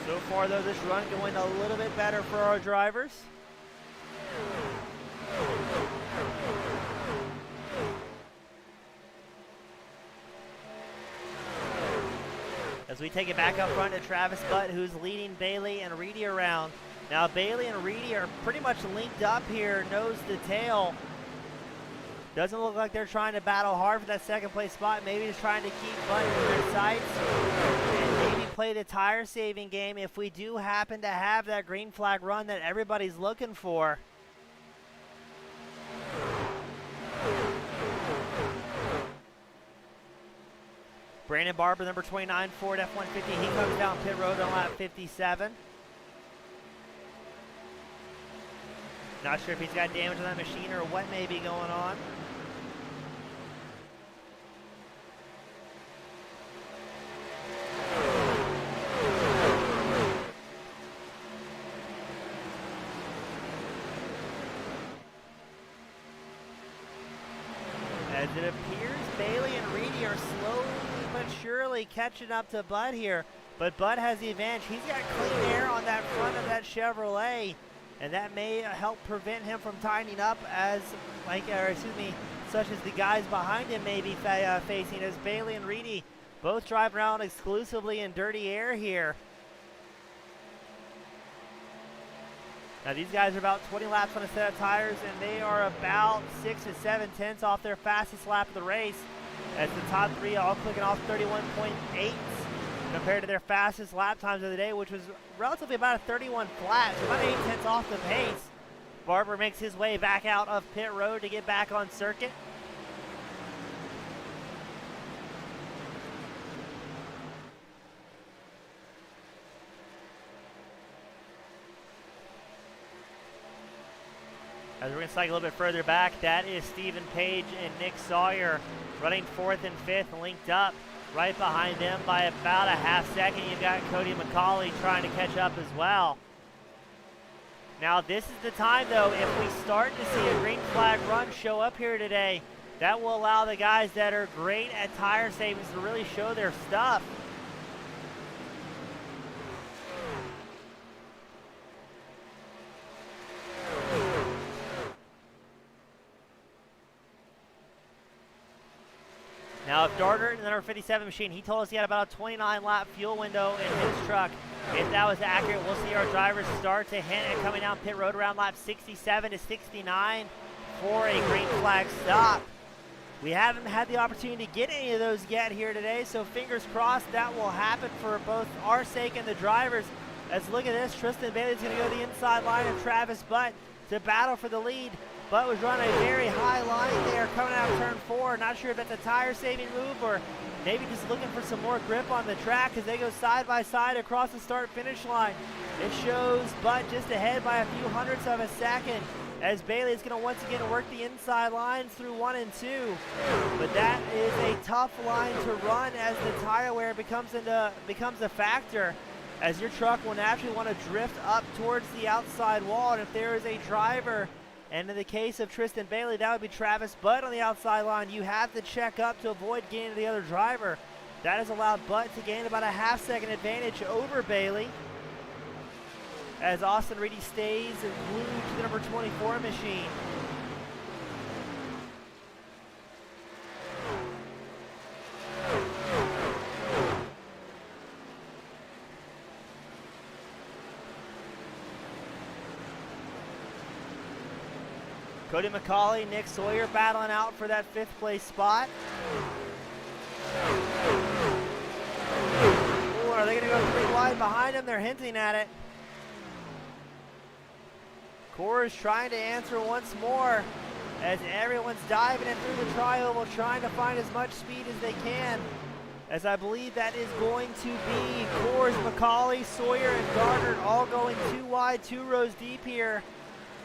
S1: So far, though, this run going a little bit better for our drivers. As we take it back up front to Travis Butt, who's leading Bailey and Reedy around. Now Bailey and Reedy are pretty much linked up here, nose to tail. Doesn't look like they're trying to battle hard for that second place spot. Maybe just trying to keep Butt in their sights and maybe play the tire saving game if we do happen to have that green flag run that everybody's looking for. Brandon Barber, number 29, Ford F-150. He comes down pit road on lap 57. Not sure if he's got damage on that machine or what may be going on. As it appears, Bailey and Reedy are slowly but surely catching up to Bud here. But Bud has the advantage. He's got clean air on that front of that Chevrolet. And that may help prevent him from tightening up such as the guys behind him may be facing, as Bailey and Reedy both drive around exclusively in dirty air here. Now these guys are about 20 laps on a set of tires, and they are about 6 to 7/10 off their fastest lap of the race, as the top 3 all clicking off 31.8 compared to their fastest lap times of the day, which was relatively about a 31 flat, so about 8/10 off the pace. Barber makes his way back out of pit road to get back on circuit. As we're going to cycle a little bit further back, that is Stephen Page and Nick Sawyer running 4th and 5th, linked up. Right behind them by about a half second, you've got Cody Mccauley trying to catch up as well. Now this is the time, though, if we start to see a green flag run show up here today, that will allow the guys that are great at tire savings to really show their stuff. Now, if Dargan, the number 57 machine, he told us he had about a 29-lap fuel window in his truck. If that was accurate, we'll see our drivers start to hint at coming down pit road around lap 67 to 69 for a green flag stop. We haven't had the opportunity to get any of those yet here today, so fingers crossed that will happen for both our sake and the drivers. As look at this, Tristan Bailey's going to go the inside line of Travis Butt to battle for the lead. Butt was running a very high line there coming out of turn 4. Not sure if that's a tire-saving move or maybe just looking for some more grip on the track as they go side by side across the start-finish line. It shows Butt just ahead by a few hundredths of a second, as Bailey is going to once again work the inside lines through 1 and 2. But that is a tough line to run as the tire wear becomes a factor, as your truck will naturally want to drift up towards the outside wall. And if there is a driver, and in the case of Tristan Bailey, that would be Travis Butt on the outside line, you have to check up to avoid getting to the other driver. That has allowed Butt to gain about a half-second advantage over Bailey, as Austin Reedy stays glued to the number 24 machine. Cody Mccauley, Nick Sawyer battling out for that 5th place spot. Ooh, are they going to go 3 wide behind him? They're hinting at it. Coors trying to answer once more as everyone's diving in through the tri-oval, trying to find as much speed as they can. As I believe that is going to be Coors, McCauley, Sawyer, and Gardner all going 2 wide, 2 rows deep here.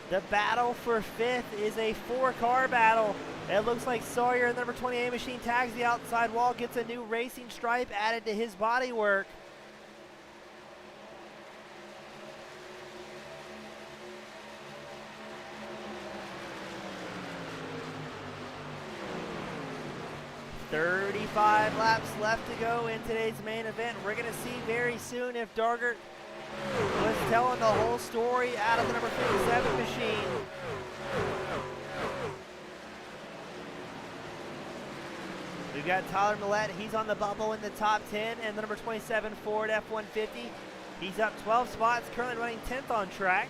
S1: The battle for 5th is a 4-car battle. It looks like Sawyer, the number 28 machine, tags the outside wall, gets a new racing stripe added to his bodywork. "35 laps left to go in today's main event." We're going to see very soon if Dargan was telling the whole story out of the number 57 machine. We've got Tyler Millette. He's on the bubble in the top 10, and the number 27 Ford F-150. He's up 12 spots, currently running 10th on track.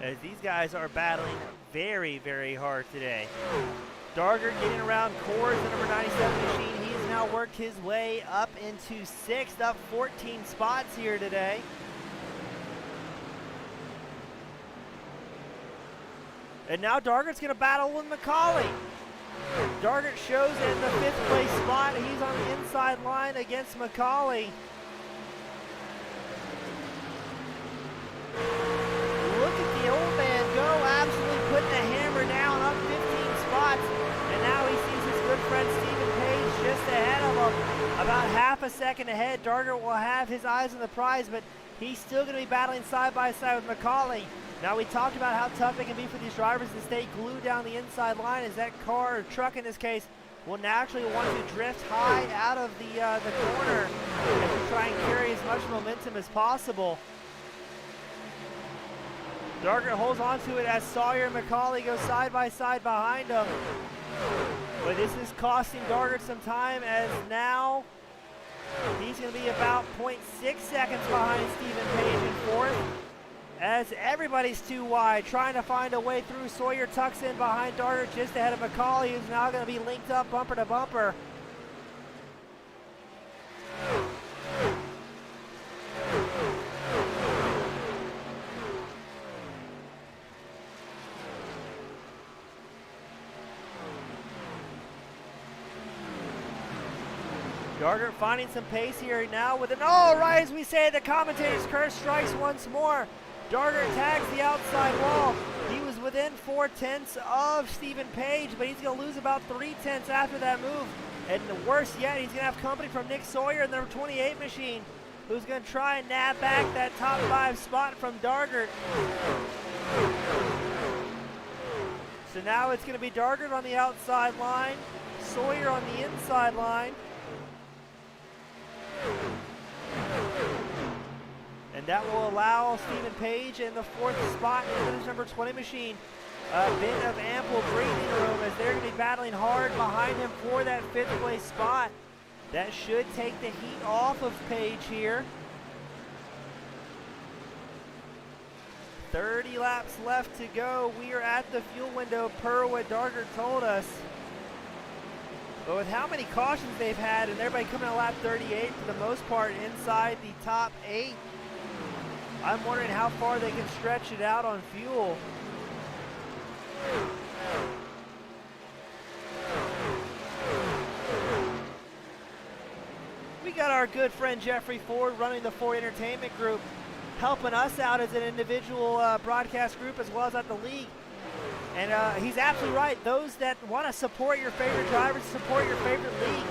S1: As these guys are battling very, very hard today. Dargan getting around Coors, the number 97 machine. He has now worked his way up into 6th, up 14 spots here today. And now Dargan's going to battle with McCauley. Dargan shows in the 5th place spot. He's on the inside line against McCauley. Look at the old man go, absolutely putting the hammer down, up 15 spots. And now he sees his good friend Stephen Page just ahead of him, about half a second ahead. Dargan will have his eyes on the prize, but he's still going to be battling side by side with McCauley. Now, we talked about how tough it can be for these drivers to stay glued down the inside line, as that car, or truck in this case, will naturally want to drift high out of the corner as we try and carry as much momentum as possible. Dargan holds on to it as Sawyer and McCauley go side by side behind him. But this is costing Dargan some time, as now he's going to be about 0.6 seconds behind Stephen Page in 4th. As everybody's too wide, trying to find a way through. Sawyer tucks in behind Dargan just ahead of McCauley, who's now going to be linked up bumper to bumper. Dargan finding some pace here now with an, oh, right as we say, the commentator's curse strikes once more. Dargan tags the outside wall. He was within 4/10 of Stephen Page, but he's going to lose about 3/10 after that move. And worse yet, he's going to have company from Nick Sawyer and the number 28 machine, who's going to try and nab back that top 5 spot from Dargan. So now it's going to be Dargan on the outside line, Sawyer on the inside line. And that will allow Stephen Page in the 4th spot into his number 20 machine a bit of ample breathing room, as they're going to be battling hard behind him for that 5th place spot. That should take the heat off of Page here. 30 laps left to go. We are at the fuel window per what Dargan told us. But with how many cautions they've had and everybody coming at lap 38 for the most part inside the top 8, I'm wondering how far they can stretch it out on fuel. We got our good friend Jeffrey Ford running the Ford Entertainment Group, helping us out as an individual broadcast group as well as at the league. And he's absolutely right. Those that want to support your favorite drivers, support your favorite league.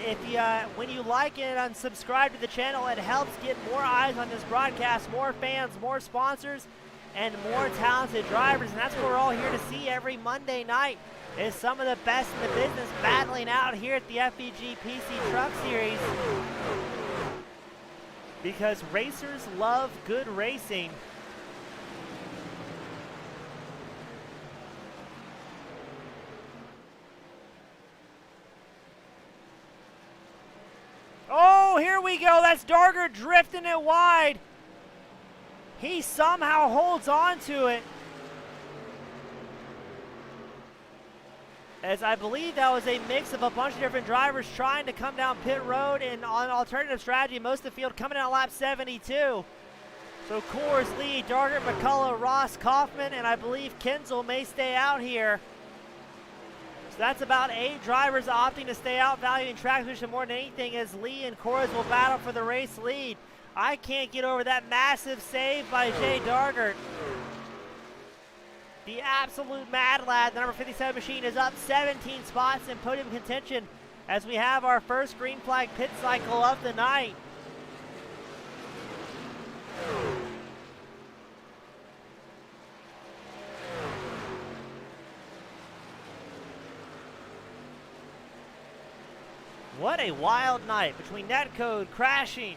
S1: If you, when you like it and subscribe to the channel, it helps get more eyes on this broadcast, more fans, more sponsors, and more talented drivers. And that's what we're all here to see every Monday night, is some of the best in the business battling out here at the FEG PC Truck Series. Because racers love good racing. here we go. That's Dargan drifting it wide. He somehow holds on to it. As I believe that was a mix of a bunch of different drivers trying to come down pit road and on alternative strategy. Most of the field coming out lap 72. So Coors lead, Dargan, McCullough, Ross, Kaufman, and I believe Kinzel may stay out here. So that's about 8 drivers opting to stay out, valuing track position more than anything, as Lee and Coors will battle for the race lead. I can't get over that massive save by Jay Dargan. The absolute mad lad, the number 57 machine, is up 17 spots in podium contention as we have our first green flag pit cycle of the night. What a wild night between netcode crashing.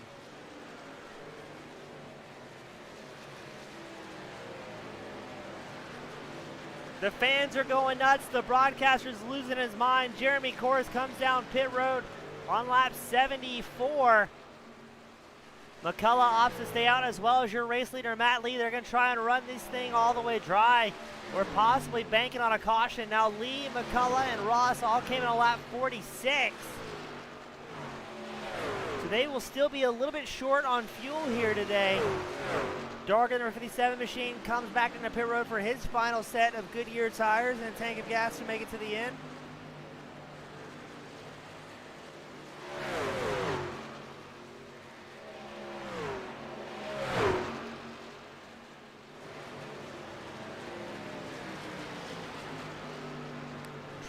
S1: The fans are going nuts. The broadcaster's losing his mind. Jeremy Coors comes down pit road on lap 74. McCullough opts to stay out, as well as your race leader, Matt Lee. They're going to try and run this thing all the way dry. We're possibly banking on a caution. Now Lee, McCullough, and Ross all came in on lap 46. So they will still be a little bit short on fuel here today. Dargan, number 57 machine, comes back into pit road for his final set of Goodyear tires and a tank of gas to make it to the end.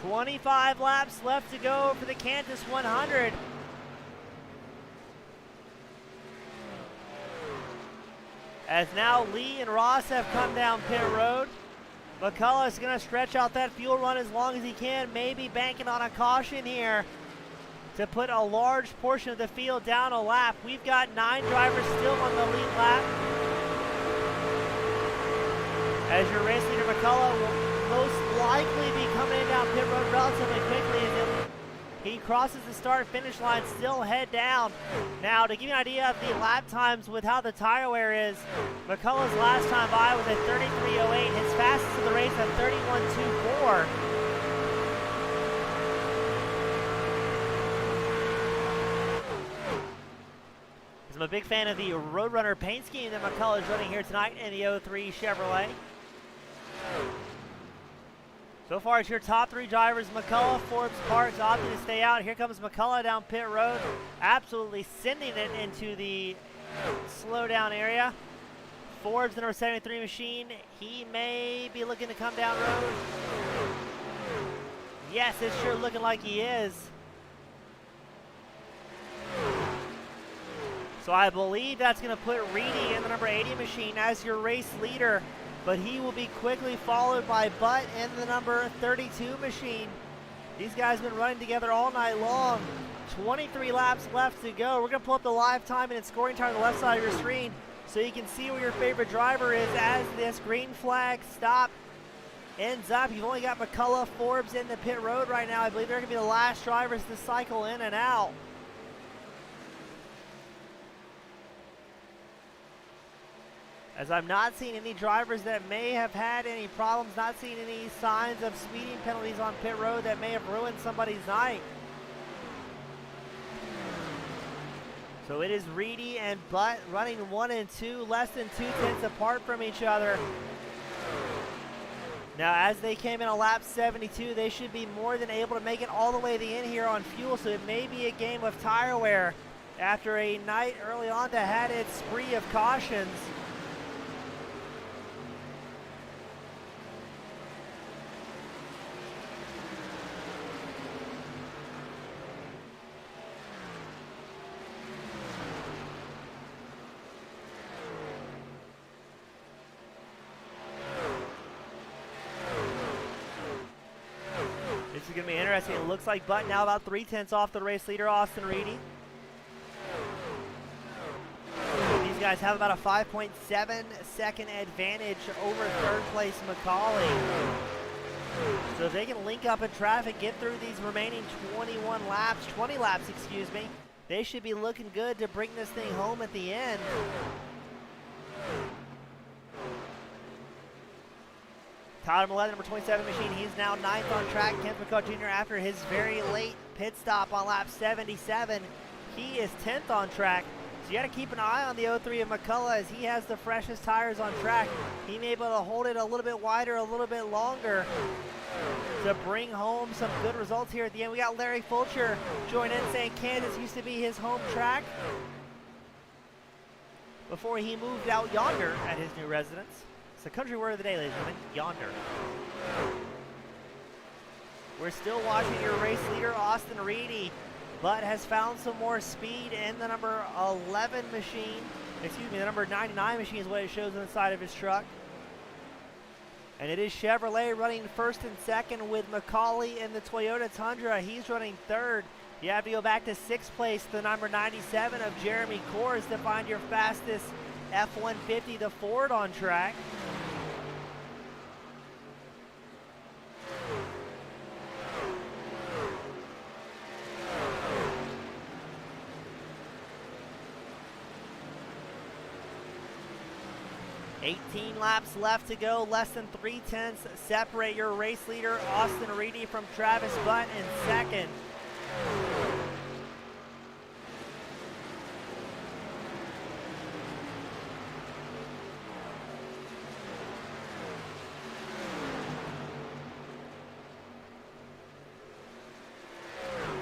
S1: "25 laps left to go for the Kansas 100. As now Lee and Ross have come down pit road. McCullough is going to stretch out that fuel run as long as he can, maybe banking on a caution here to put a large portion of the field down a lap. We've got 9 drivers still on the lead lap. As your race leader McCullough will most likely be coming down pit road relatively quickly as he crosses the start-finish line, still head down. Now, to give you an idea of the lap times with how the tire wear is, McCullough's last time by was at 33.08. His fastest of the race at 31.24. I'm a big fan of the Roadrunner paint scheme that McCullough is running here tonight in the 03 Chevrolet. So far, it's your top 3 drivers: McCullough, Forbes, Parks opting to stay out. Here comes McCullough down pit road, absolutely sending it into the slowdown area. Forbes, the number 73 machine, he may be looking to come down road. Yes, it's sure looking like he is. So I believe that's going to put Reedy in the number 80 machine as your race leader, but he will be quickly followed by Butt in the number 32 machine. These guys have been running together all night long. 23 laps left to go. We're going to pull up the live time and scoring time on the left side of your screen so you can see where your favorite driver is as this green flag stop ends up. You've only got McCullough, Forbes in the pit road right now. I believe they're going to be the last drivers to cycle in and out. As I'm not seeing any drivers that may have had any problems, not seeing any signs of speeding penalties on pit road that may have ruined somebody's night. So it is Reedy and Butt running 1 and 2, less than 2 tenths apart from each other. Now, as they came in on lap 72, they should be more than able to make it all the way to the end here on fuel, so it may be a game of tire wear after a night early on that had its spree of cautions. This is going to be interesting. It looks like Butt now about 3 tenths off the race leader, Austin Reedy. These guys have about a 5.7 second advantage over third place Mccauley. So if they can link up in traffic, get through these remaining 20 laps, excuse me, they should be looking good to bring this thing home at the end. Tyler Millett, number 27 machine, he's now 9th on track. Kenneth Mccullough Jr. after his very late pit stop on lap 77. He is 10th on track. So you got to keep an eye on the 03 of McCullough as he has the freshest tires on track. He may be able to hold it a little bit wider, a little bit longer to bring home some good results here at the end. We got Larry Fulcher join in saying Kansas used to be his home track before he moved out yonder at his new residence. It's the country word of the day, ladies and gentlemen, yonder. We're still watching your race leader, Austin Reedy, but has found some more speed in the number 11 machine. Excuse me, the number 99 machine is what it shows on the side of his truck. And it is Chevrolet running first and second with Mccauley in the Toyota Tundra. He's running third. You have to go back to 6th place, the number 97 of Jeremy Kors, to find your fastest F-150, the Ford on track. $18 laps left to go, less than 3/10 separate your race leader, Austin Reedy, from Travis Butt in second.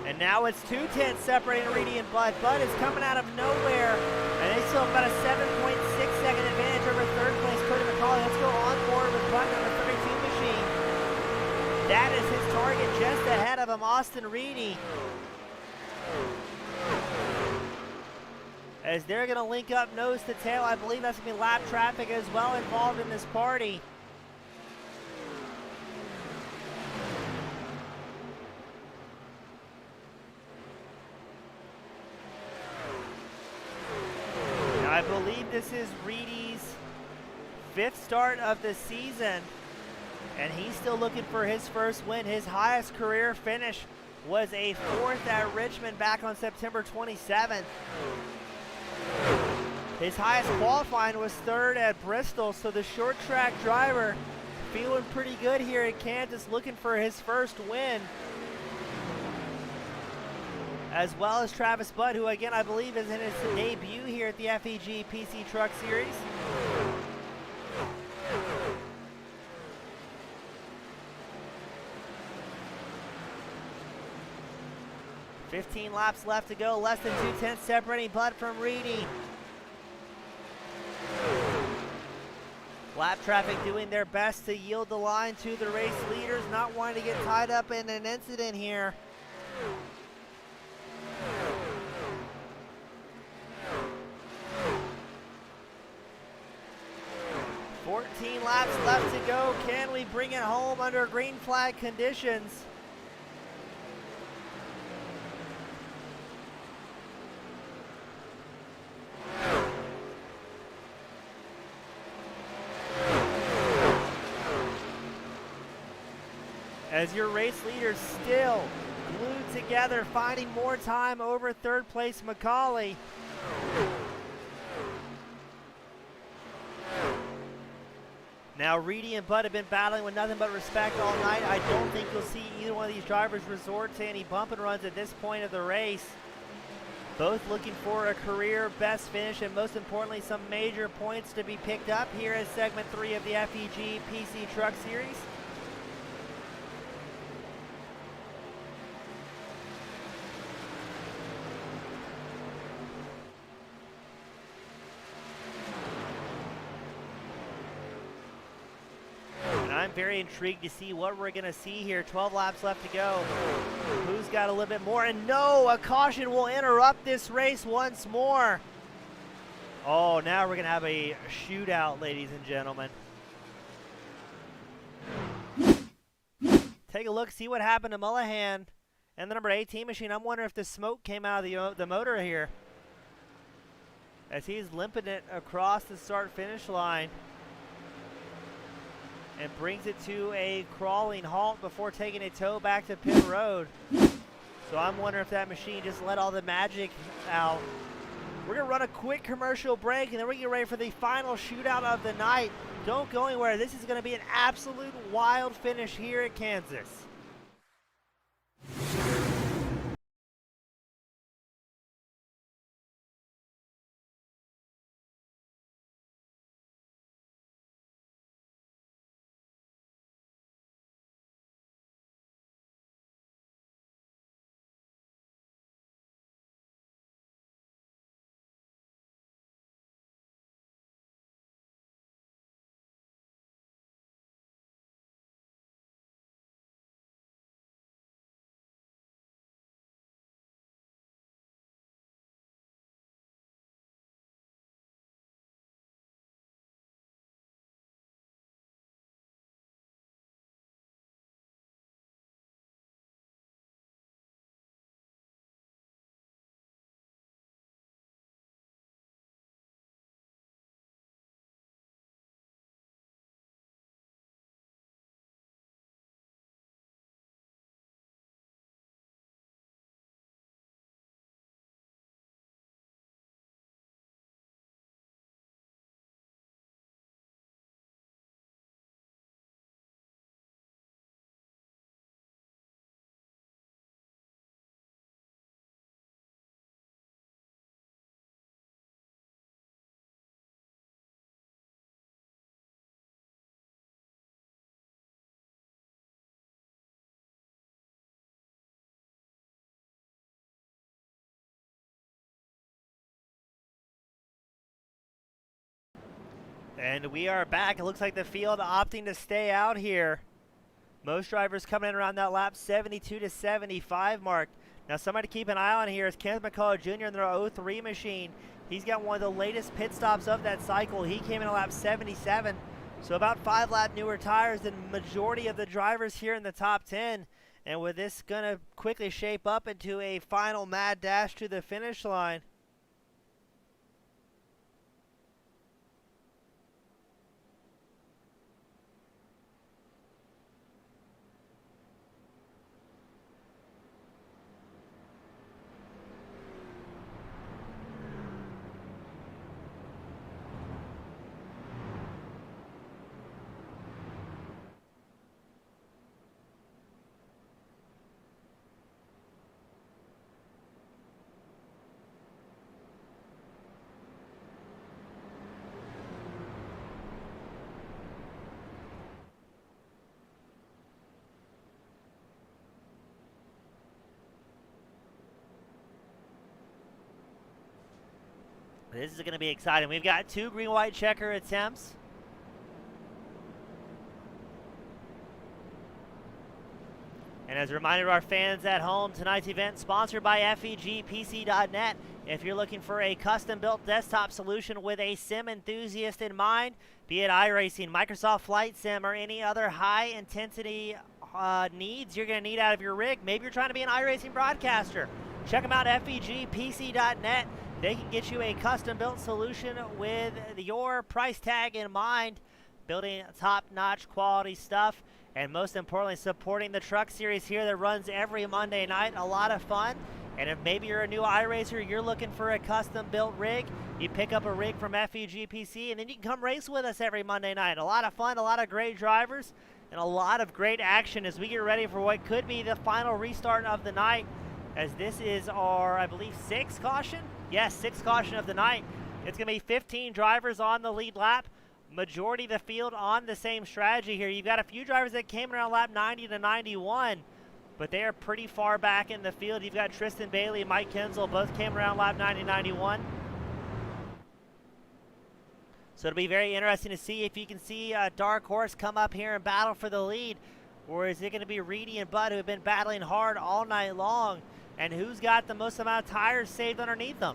S1: And now it's 2/10 separating Reedy and Butt. Butt is coming out of nowhere, and they still have about a 7.6-second advantage over third place, Cody Mccauley. Let's go on board with Butt, number 32 machine. That is his target, just ahead of him, Austin Reedy. As they're going to link up nose to tail, I believe that's going to be lap traffic as well involved in this party. I believe this is Reedy's 5th start of the season, and he's still looking for his first win. His highest career finish was a 4th at Richmond back on September 27th. His highest qualifying was 3rd at Bristol, so the short track driver feeling pretty good here at Kansas, looking for his first win. As well as Travis Butt, who again I believe is in his debut here at the FEG PC Truck Series. $15 laps left to go, less than 2/10 separating Butt from Reedy. Lap traffic doing their best to yield the line to the race leaders, not wanting to get tied up in an incident here. 14 laps left to go. Can we bring it home under green flag conditions? As your race leaders still glued together, finding more time over 3rd place Mccauley. Now Reedy and Butt have been battling with nothing but respect all night. I don't think you'll see either one of these drivers resort to any bump and runs at this point of the race. Both looking for a career best finish and most importantly some major points to be picked up here as segment 3 of the FEG PC Truck Series. I'm very intrigued to see what we're going to see here. 12 laps left to go. Who's got a little bit more? And no, a caution will interrupt this race once more. Oh, now we're going to have a shootout, ladies and gentlemen. Take a look, see what happened to Mullihan and the number 18 machine. I'm wondering if the smoke came out of the motor here, as he's limping it across the start-finish line and brings it to a crawling halt before taking a tow back to pit road. So I'm wondering if that machine just let all the magic out. We're going to run a quick commercial break, and then we're going to get ready for the final shootout of the night. Don't go anywhere. This is going to be an absolute wild finish here at Kansas. And we are back. It looks like the field opting to stay out here. Most drivers coming in around that lap 72 to 75 mark. Now somebody to keep an eye on here is Kenneth Mccullough Jr. in their 03 machine. He's got one of the latest pit stops of that cycle. He came in at lap 77. So about 5 lap newer tires than majority of the drivers here in the top 10. And with this going to quickly shape up into a final mad dash to the finish line. This is going to be exciting. We've got 2 green-white checker attempts. And as a reminder to our fans at home, tonight's event sponsored by FEGPC.net. If you're looking for a custom-built desktop solution with a sim enthusiast in mind, be it iRacing, Microsoft Flight Sim, or any other high-intensity needs you're going to need out of your rig, maybe you're trying to be an iRacing broadcaster, check them out at FEGPC.net. They can get you a custom-built solution with your price tag in mind, building top-notch quality stuff, and most importantly, supporting the truck series here that runs every Monday night. A lot of fun. And if maybe you're a new iRacer, you're looking for a custom-built rig, you pick up a rig from FEGPC, and then you can come race with us every Monday night. A lot of fun, a lot of great drivers, and a lot of great action as we get ready for what could be the final restart of the night, as this is our, I believe, 6th caution? Yes, 6th caution of the night. It's going to be 15 drivers on the lead lap. Majority of the field on the same strategy here. You've got a few drivers that came around lap 90 to 91, but they are pretty far back in the field. You've got Tristan Bailey and Mike Kinzel, both came around lap 90 91. So it'll be very interesting to see if you can see Dark Horse come up here and battle for the lead, or is it going to be Reedy and Bud who have been battling hard all night long, and who's got the most amount of tires saved underneath them?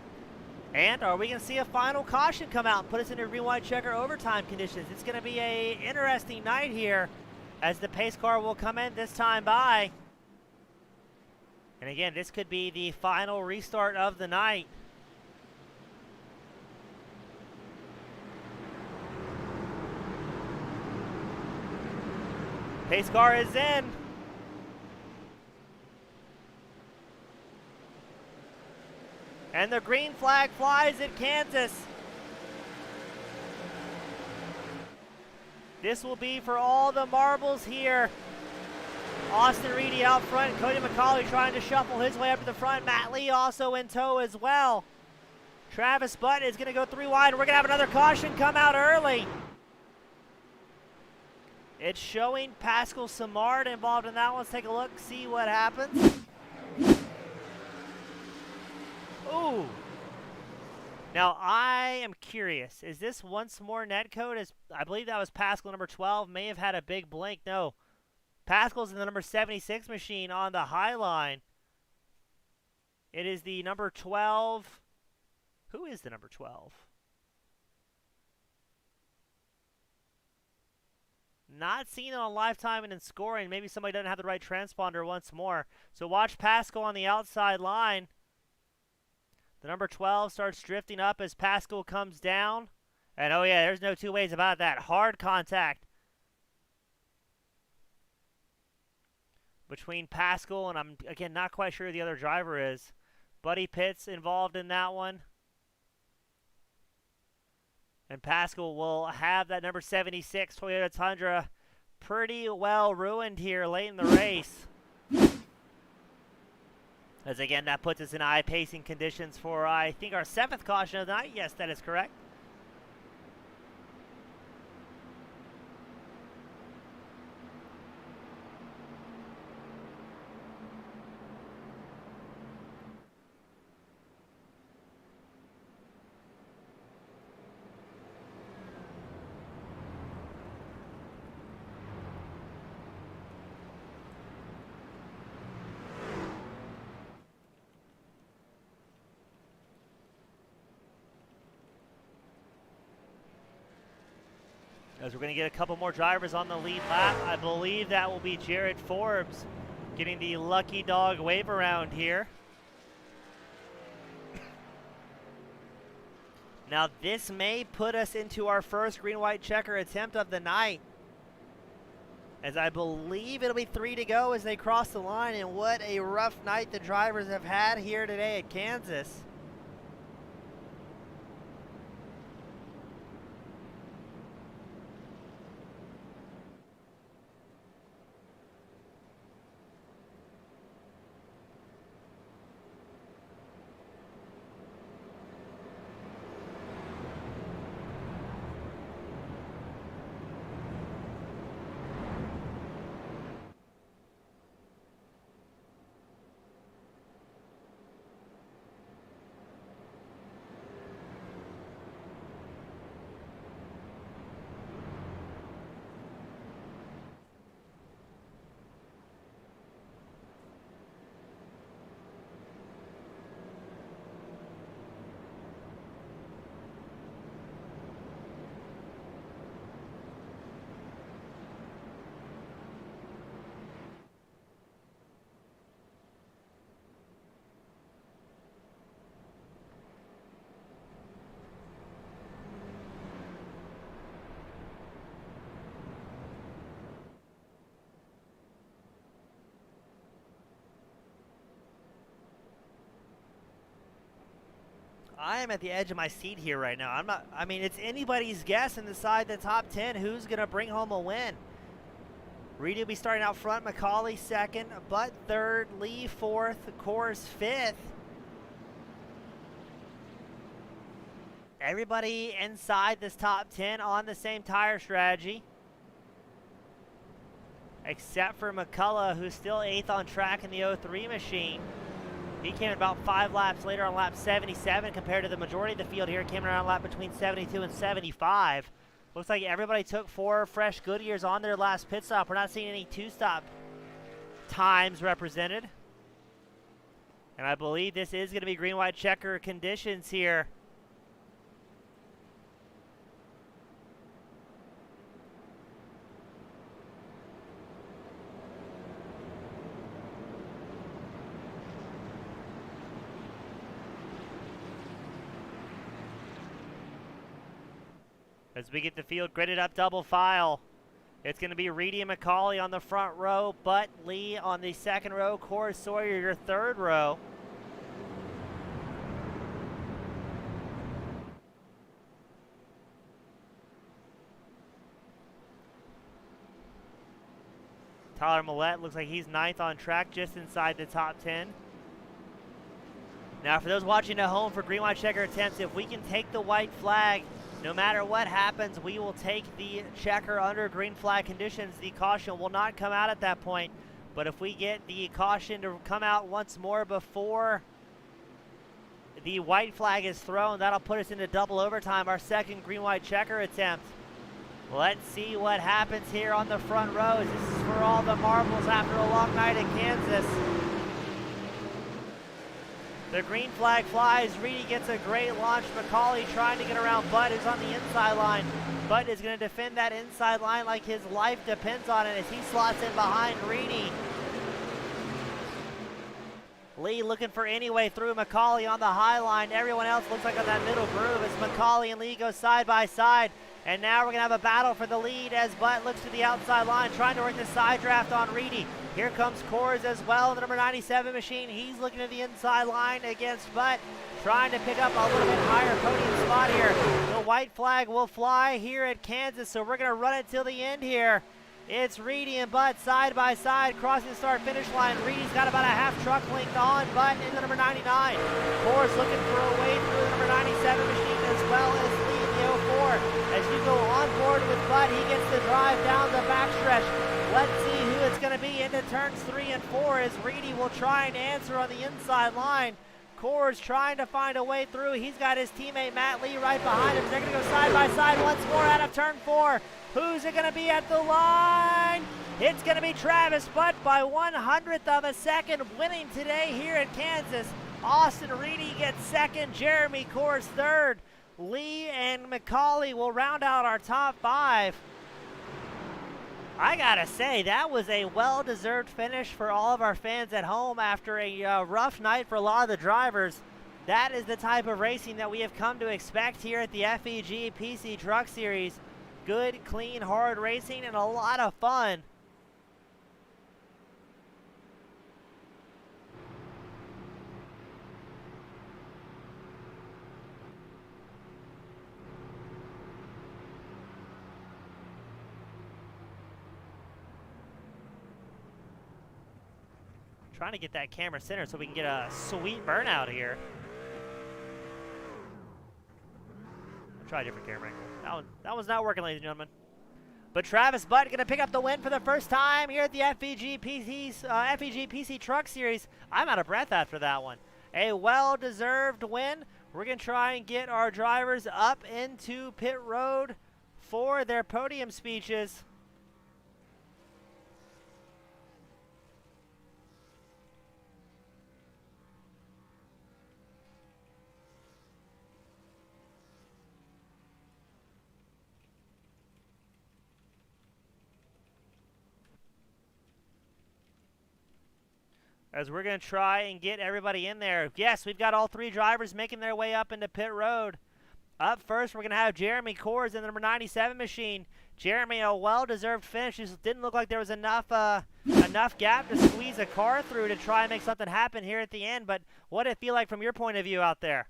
S1: And are we going to see a final caution come out and put us into green-white checker overtime conditions? It's going to be an interesting night here as the pace car will come in this time by. And again, this could be the final restart of the night. Pace car is in. And the green flag flies at Kansas. This will be for all the marbles here. Austin Reedy out front. Cody Mccauley trying to shuffle his way up to the front. Matt Lee also in tow as well. Travis Butt is going to go 3 wide. We're going to have another caution come out early. It's showing Pascal Samard involved in that one. Let's take a look, see what happens. Ooh. Now, I am curious. Is this once more netcode? I believe that was Pascal number 12. May have had a big blink. No. Pascal's in the number 76 machine on the high line. It is the number 12. Who is the number 12? Not seen it on lifetime and in scoring. Maybe somebody doesn't have the right transponder once more. So watch Pascal on the outside line. The number 12 starts drifting up as Pascal comes down. And oh yeah, there's no two ways about that. Hard contact between Pascal and I'm, again, not quite sure who the other driver is. Buddy Pitts involved in that one. And Pascal will have that number 76 Toyota Tundra pretty well ruined here late in the race. As again, that puts us in high pacing conditions for, I think, our 7th caution of the night. Yes, that is correct. As we're going to get a couple more drivers on the lead lap. I believe that will be Jared Forbes getting the lucky dog wave around here. Now this may put us into our first green-white checker attempt of the night, as I believe it'll be 3 to go as they cross the line. And what a rough night the drivers have had here today at Kansas. I am at the edge of my seat here right now. I mean, it's anybody's guess inside the top 10 who's going to bring home a win. Reedy will be starting out front, Mccauley 2nd, Butt 3rd, Lee 4th, Kors 5th. Everybody inside this top 10 on the same tire strategy, except for McCullough, who's still 8th on track in the 03 machine. He came about 5 laps later on lap 77 compared to the majority of the field here. Came around lap between 72 and 75. Looks like everybody took 4 fresh Goodyears on their last pit stop. We're not seeing any 2-stop times represented. And I believe this is going to be green-white checker conditions here. As we get the field gridded up double file, it's going to be Reedy and Mccauley on the front row, Butt, Lee on the 2nd row, Sawyer your 3rd row. Tyler Millette looks like he's 9th on track, just inside the top 10. Now, for those watching at home for green, white checker attempts, if we can take the white flag, no matter what happens, we will take the checker under green flag conditions. The caution will not come out at that point. But if we get the caution to come out once more before the white flag is thrown, that'll put us into double overtime, our second green-white checker attempt. Let's see what happens here on the front rows. This is for all the marbles after a long night in Kansas. The green flag flies. Reedy gets a great launch. Mccauley trying to get around Butt, who's on the inside line. Butt is going to defend that inside line like his life depends on it as he slots in behind Reedy. Lee looking for any way through. Mccauley on the high line. Everyone else looks like on that middle groove as Mccauley and Lee go side by side. And now we're going to have a battle for the lead as Butt looks to the outside line, trying to work the side draft on Reedy. Here comes Kors as well, the number 97 machine. He's looking to the inside line against Butt, trying to pick up a little bit higher podium spot here. The white flag will fly here at Kansas, so we're going to run it till the end here. It's Reedy and Butt side by side, crossing the start-finish line. Reedy's got about a half truck length on Butt in the number 99. Kors looking for a way through the number 97 machine as well as Lee in the 04. As you go on board with Butt, he gets the drive down the backstretch. Let's see who it's going to be into turns 3 and 4 as Reedy will try and answer on the inside line. Kors trying to find a way through. He's got his teammate Matt Lee right behind him. They're going to go side by side once more out of turn 4. Who's it going to be at the line? It's going to be Travis Butt by 1/100th of a second, winning today here at Kansas. Austin Reedy gets second. Jeremy Kors third. Lee and Mccauley will round out our top 5. I gotta say, that was a well-deserved finish for all of our fans at home after a rough night for a lot of the drivers. That is the type of racing that we have come to expect here at the FEG PC Truck Series. Good, clean, hard racing and a lot of fun. Trying to get that camera centered so we can get a sweet burnout here. I'll try a different camera angle. That one's not working, ladies and gentlemen. But Travis Butt going to pick up the win for the first time here at the FEG PC Truck Series. I'm out of breath after that one. A well-deserved win. We're going to try and get our drivers up into pit road for their podium speeches. As we're going to try and get everybody in there. Yes, we've got all 3 drivers making their way up into pit road. Up first, we're going to have Jeremy Kors in the number 97 machine. Jeremy, a well-deserved finish. Just didn't look like there was enough gap to squeeze a car through to try and make something happen here at the end. But what did it feel like from your point of view out there?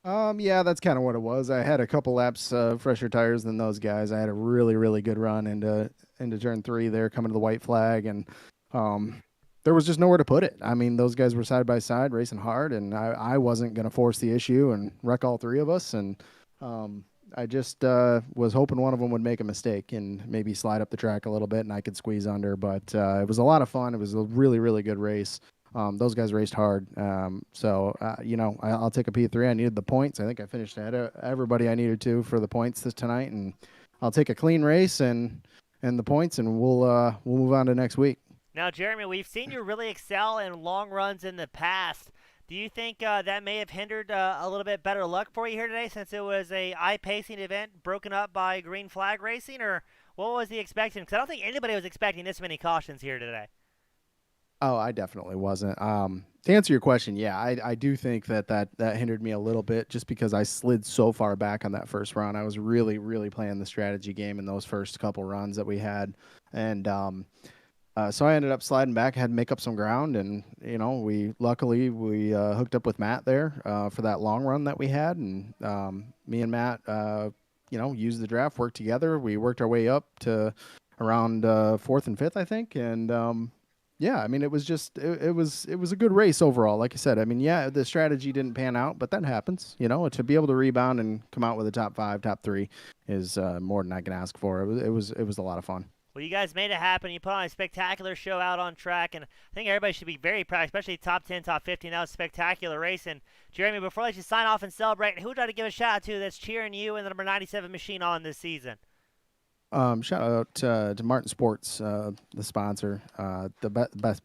S4: Yeah, that's kind of what it was. I had a couple laps fresher tires than those guys. I had a really, really good run into turn 3 there, coming to the white flag, and there was just nowhere to put it. I mean, those guys were side by side racing hard, and I wasn't going to force the issue and wreck all 3 of us. And I just was hoping one of them would make a mistake and maybe slide up the track a little bit and I could squeeze under. But it was a lot of fun. It was a really, really good race. Those guys raced hard. You know, I'll take a P3. I needed the points. I think I finished ahead of everybody I needed to for the points tonight. And I'll take a clean race and the points, and we'll move on to next week.
S1: Now, Jeremy, we've seen you really excel in long runs in the past. Do you think that may have hindered a little bit better luck for you here today, since it was a eye-pacing event broken up by green flag racing, or what was the expectation? Because I don't think anybody was expecting this many cautions here today.
S4: Oh, I definitely wasn't. To answer your question, yeah, I do think that hindered me a little bit just because I slid so far back on that first run. I was really, really playing the strategy game in those first couple runs that we had. And so I ended up sliding back, had to make up some ground, and you know, we luckily hooked up with Matt there for that long run that we had, and me and Matt, you know, used the draft, worked together. We worked our way up to around fourth and fifth, I think, and yeah, I mean, it was just it was a good race overall. Like I said, I mean, yeah, the strategy didn't pan out, but that happens. You know, to be able to rebound and come out with a top 5, top 3 is more than I can ask for. It was a lot of fun.
S1: Well, you guys made it happen. You put on a spectacular show out on track, and I think everybody should be very proud, especially top 10, top 15. That was a spectacular race. And Jeremy, before I let you sign off and celebrate, who would I to give a shout out to that's cheering you and the number 97 machine on this season?
S4: Shout out to Martin Sports, the sponsor, the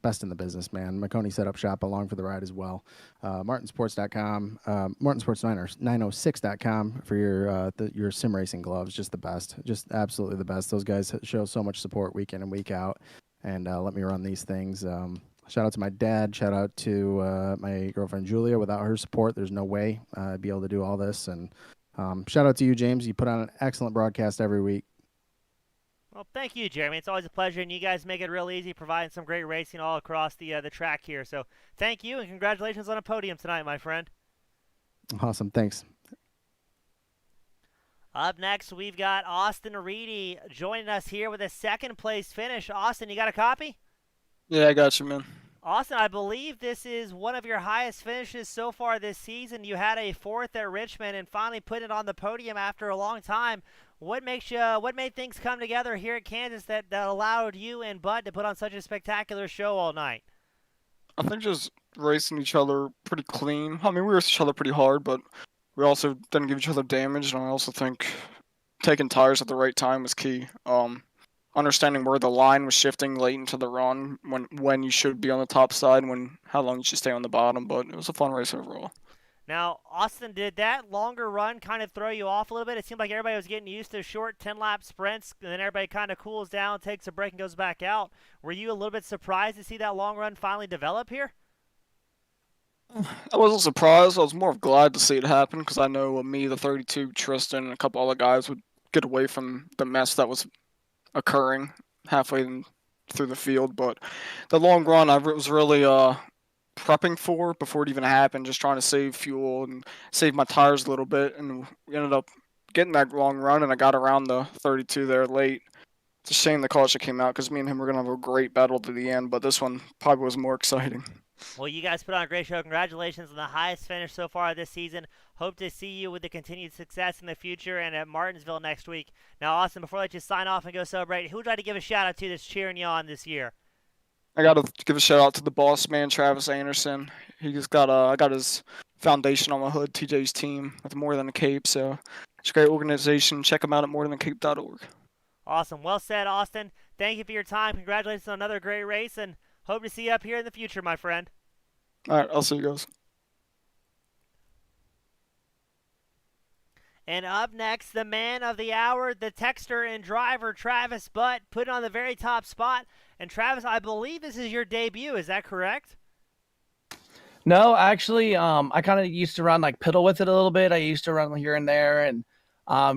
S4: best in the business, man. McConey set up shop along for the ride as well. Martinsports.com, Martinsports906.com for your sim racing gloves. Just the best, just absolutely the best. Those guys show so much support week in and week out, and let me run these things. Shout out to my dad. Shout out to my girlfriend Julia. Without her support, there's no way I'd be able to do all this. And shout out to you, James. You put on an excellent broadcast every week.
S1: Well, thank you, Jeremy. It's always a pleasure, and you guys make it real easy, providing some great racing all across the track here. So thank you, and congratulations on a podium tonight, my friend.
S4: Awesome. Thanks.
S1: Up next, we've got Austin Reedy joining us here with a second-place finish. Austin, you got a copy?
S5: Yeah, I got you, man.
S1: Austin, I believe this is one of your highest finishes so far this season. You had a 4th at Richmond and finally put it on the podium after a long time. What made things come together here at Kansas that allowed you and Bud to put on such a spectacular show all night?
S5: I think just racing each other pretty clean. I mean, we raced each other pretty hard, but we also didn't give each other damage. And I also think taking tires at the right time was key. Understanding where the line was shifting late into the run, when you should be on the top side, how long you should stay on the bottom. But it was a fun race overall.
S1: Now, Austin, did that longer run kind of throw you off a little bit? It seemed like everybody was getting used to short 10-lap sprints, and then everybody kind of cools down, takes a break, and goes back out. Were you a little bit surprised to see that long run finally develop here?
S5: I wasn't surprised. I was more glad to see it happen because I know me, the 32, Tristan, and a couple other guys would get away from the mess that was occurring halfway through the field. But the long run, I was really prepping for before it even happened, just trying to save fuel and save my tires a little bit, and we ended up getting that long run, and I got around the 32 there late. It's a shame the caution came out because me and him were going to have a great battle to the end, but this one probably was more exciting.
S1: Well, you guys put on a great show. Congratulations on the highest finish so far this season. Hope to see you with the continued success in the future and at Martinsville next week. Now, Austin, before I let you sign off and go celebrate, who would I like to give a shout-out to that's cheering you on this year?
S5: I got to give a shout out to the boss man, Travis Anderson. He just I got his foundation on my hood, TJ's team, with More Than a Cape. So it's a great organization. Check them out at morethancape.org.
S1: Awesome. Well said, Austin. Thank you for your time. Congratulations on another great race, and hope to see you up here in the future, my friend.
S5: All right, I'll see you guys.
S1: And up next, the man of the hour, the texter and driver, Travis Butt, put it on the very top spot. And Travis, I believe this is your debut. Is that correct?
S6: No, actually, I kind of used to run like piddle with it a little bit. I used to run here and there, and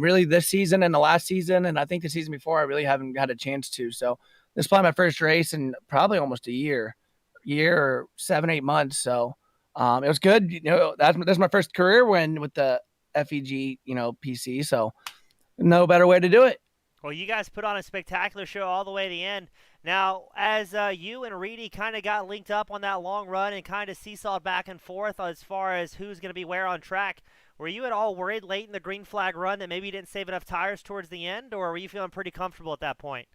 S6: really this season and the last season, and I think the season before, I really haven't had a chance to. So this is probably my first race in probably almost a year or 7-8 months. So it was good. You know, that's my first career win with the FEG, PC. So no better way to do it.
S1: Well, you guys put on a spectacular show all the way to the end. Now, as you and Reedy kind of got linked up on that long run and kind of seesawed back and forth as far as who's going to be where on track, were you at all worried late in the green flag run that maybe you didn't save enough tires towards the end, or were you feeling pretty comfortable at that point?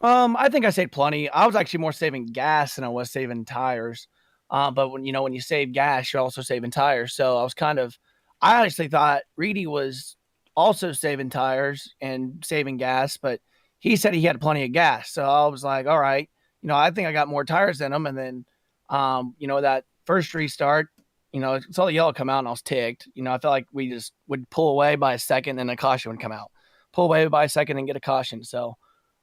S6: I think I saved plenty. I was actually more saving gas than I was saving tires. But when you save gas, you're also saving tires. So I actually thought Reedy was also saving tires and saving gas, but he said he had plenty of gas. So I was like, all right, I think I got more tires than him. And then, that first restart, saw the yellow come out and I was ticked. I felt like we just would pull away by a second and a caution would come out. Pull away by a second and get a caution. So,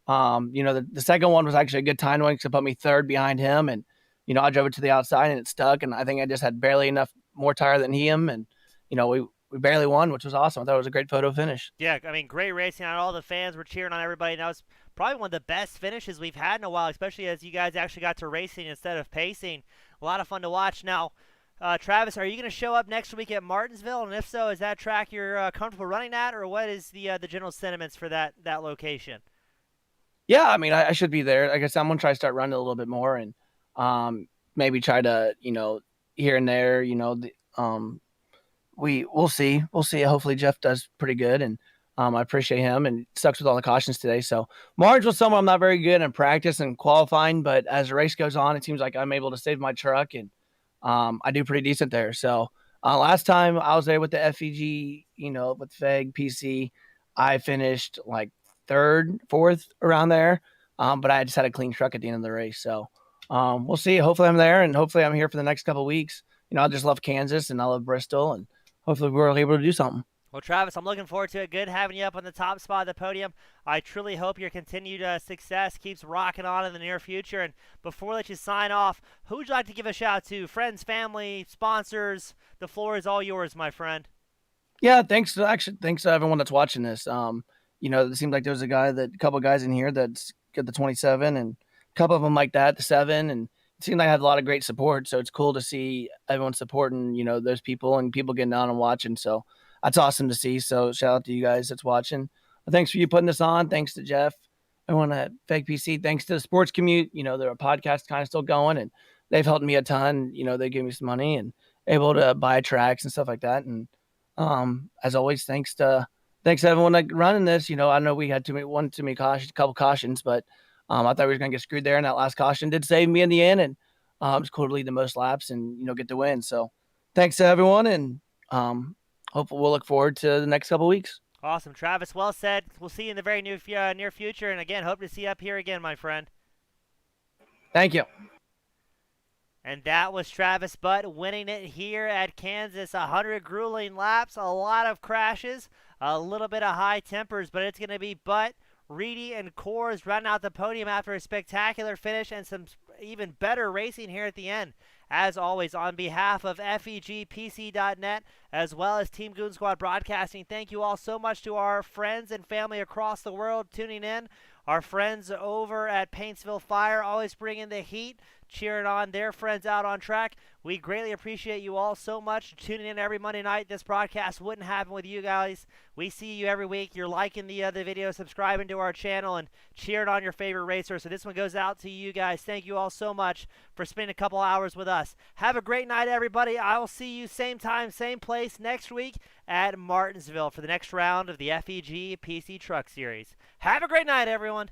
S6: the second one was actually a good time one because it put me third behind him. And, I drove it to the outside and it stuck. And I think I just had barely enough more tire than him. And, we barely won, which was awesome. I thought it was a great photo finish.
S1: Yeah, I mean, great racing. All the fans were cheering on everybody. And that was probably one of the best finishes we've had in a while, especially as you guys actually got to racing instead of pacing. A lot of fun to watch. Now, Travis, are you going to show up next week at Martinsville? And if so, is that track you're comfortable running at, or what is the general sentiments for that location?
S6: Yeah, I mean, I should be there. Like I said, I'm gonna try to start running a little bit more, and maybe try to, here and there, we'll see. We'll see. Hopefully Jeff does pretty good, and I appreciate him, and it sucks with all the cautions today. So Marge was someone I'm not very good in practice and qualifying, but as the race goes on, it seems like I'm able to save my truck, and I do pretty decent there. So last time I was there with the FEG, with FEG PC, I finished like third, fourth around there. But I just had a clean truck at the end of the race. So we'll see. Hopefully I'm there, and hopefully I'm here for the next couple of weeks. I just love Kansas and I love Bristol, and hopefully we're able to do something.
S1: Well, Travis, I'm looking forward to it. Good having you up on the top spot of the podium. I truly hope your continued success keeps rocking on in the near future. And before we let you sign off, who would you like to give a shout out to? Friends, family, sponsors? The floor is all yours, my friend.
S6: Yeah, thanks to everyone that's watching this. It seems like there's a couple of guys in here that's got the 27, and a couple of them like that, the 7, and it seemed like I had a lot of great support. So it's cool to see everyone supporting, those people and people getting on and watching. So that's awesome to see. So shout out to you guys that's watching. Thanks for you putting this on. Thanks to Jeff. Everyone at FEG PC. Thanks to the Sports Commute. Their podcast kind of still going, and they've helped me a ton. They gave me some money and able to buy tracks and stuff like that. And as always, thanks to everyone like running this. I know we had too many cautions, a couple cautions, but I thought we were going to get screwed there. And that last caution did save me in the end. And it's cool to lead the most laps and, get the win. So thanks to everyone. And hopefully we'll look forward to the next couple of weeks.
S1: Awesome, Travis. Well said. We'll see you in the very near future. And again, hope to see you up here again, my friend.
S6: Thank you.
S1: And that was Travis Butt winning it here at Kansas. 100 grueling laps, a lot of crashes, a little bit of high tempers, but it's going to be Butt, Reedy, and Coors running out the podium after a spectacular finish and some even better racing here at the end. As always, on behalf of FEGPC.net, as well as Team Goon Squad Broadcasting, thank you all so much to our friends and family across the world tuning in. Our friends over at Paintsville Fire always bringing the heat, cheering on their friends out on track. We greatly appreciate you all so much tuning in every Monday night. This broadcast wouldn't happen with you guys. We see you every week. You're liking the video, subscribing to our channel, and cheering on your favorite racer. So this one goes out to you guys. Thank you all so much for spending a couple hours with us. Have a great night, everybody. I will see you same time, same place next week at Martinsville for the next round of the FEG PC Truck Series. Have a great night, everyone.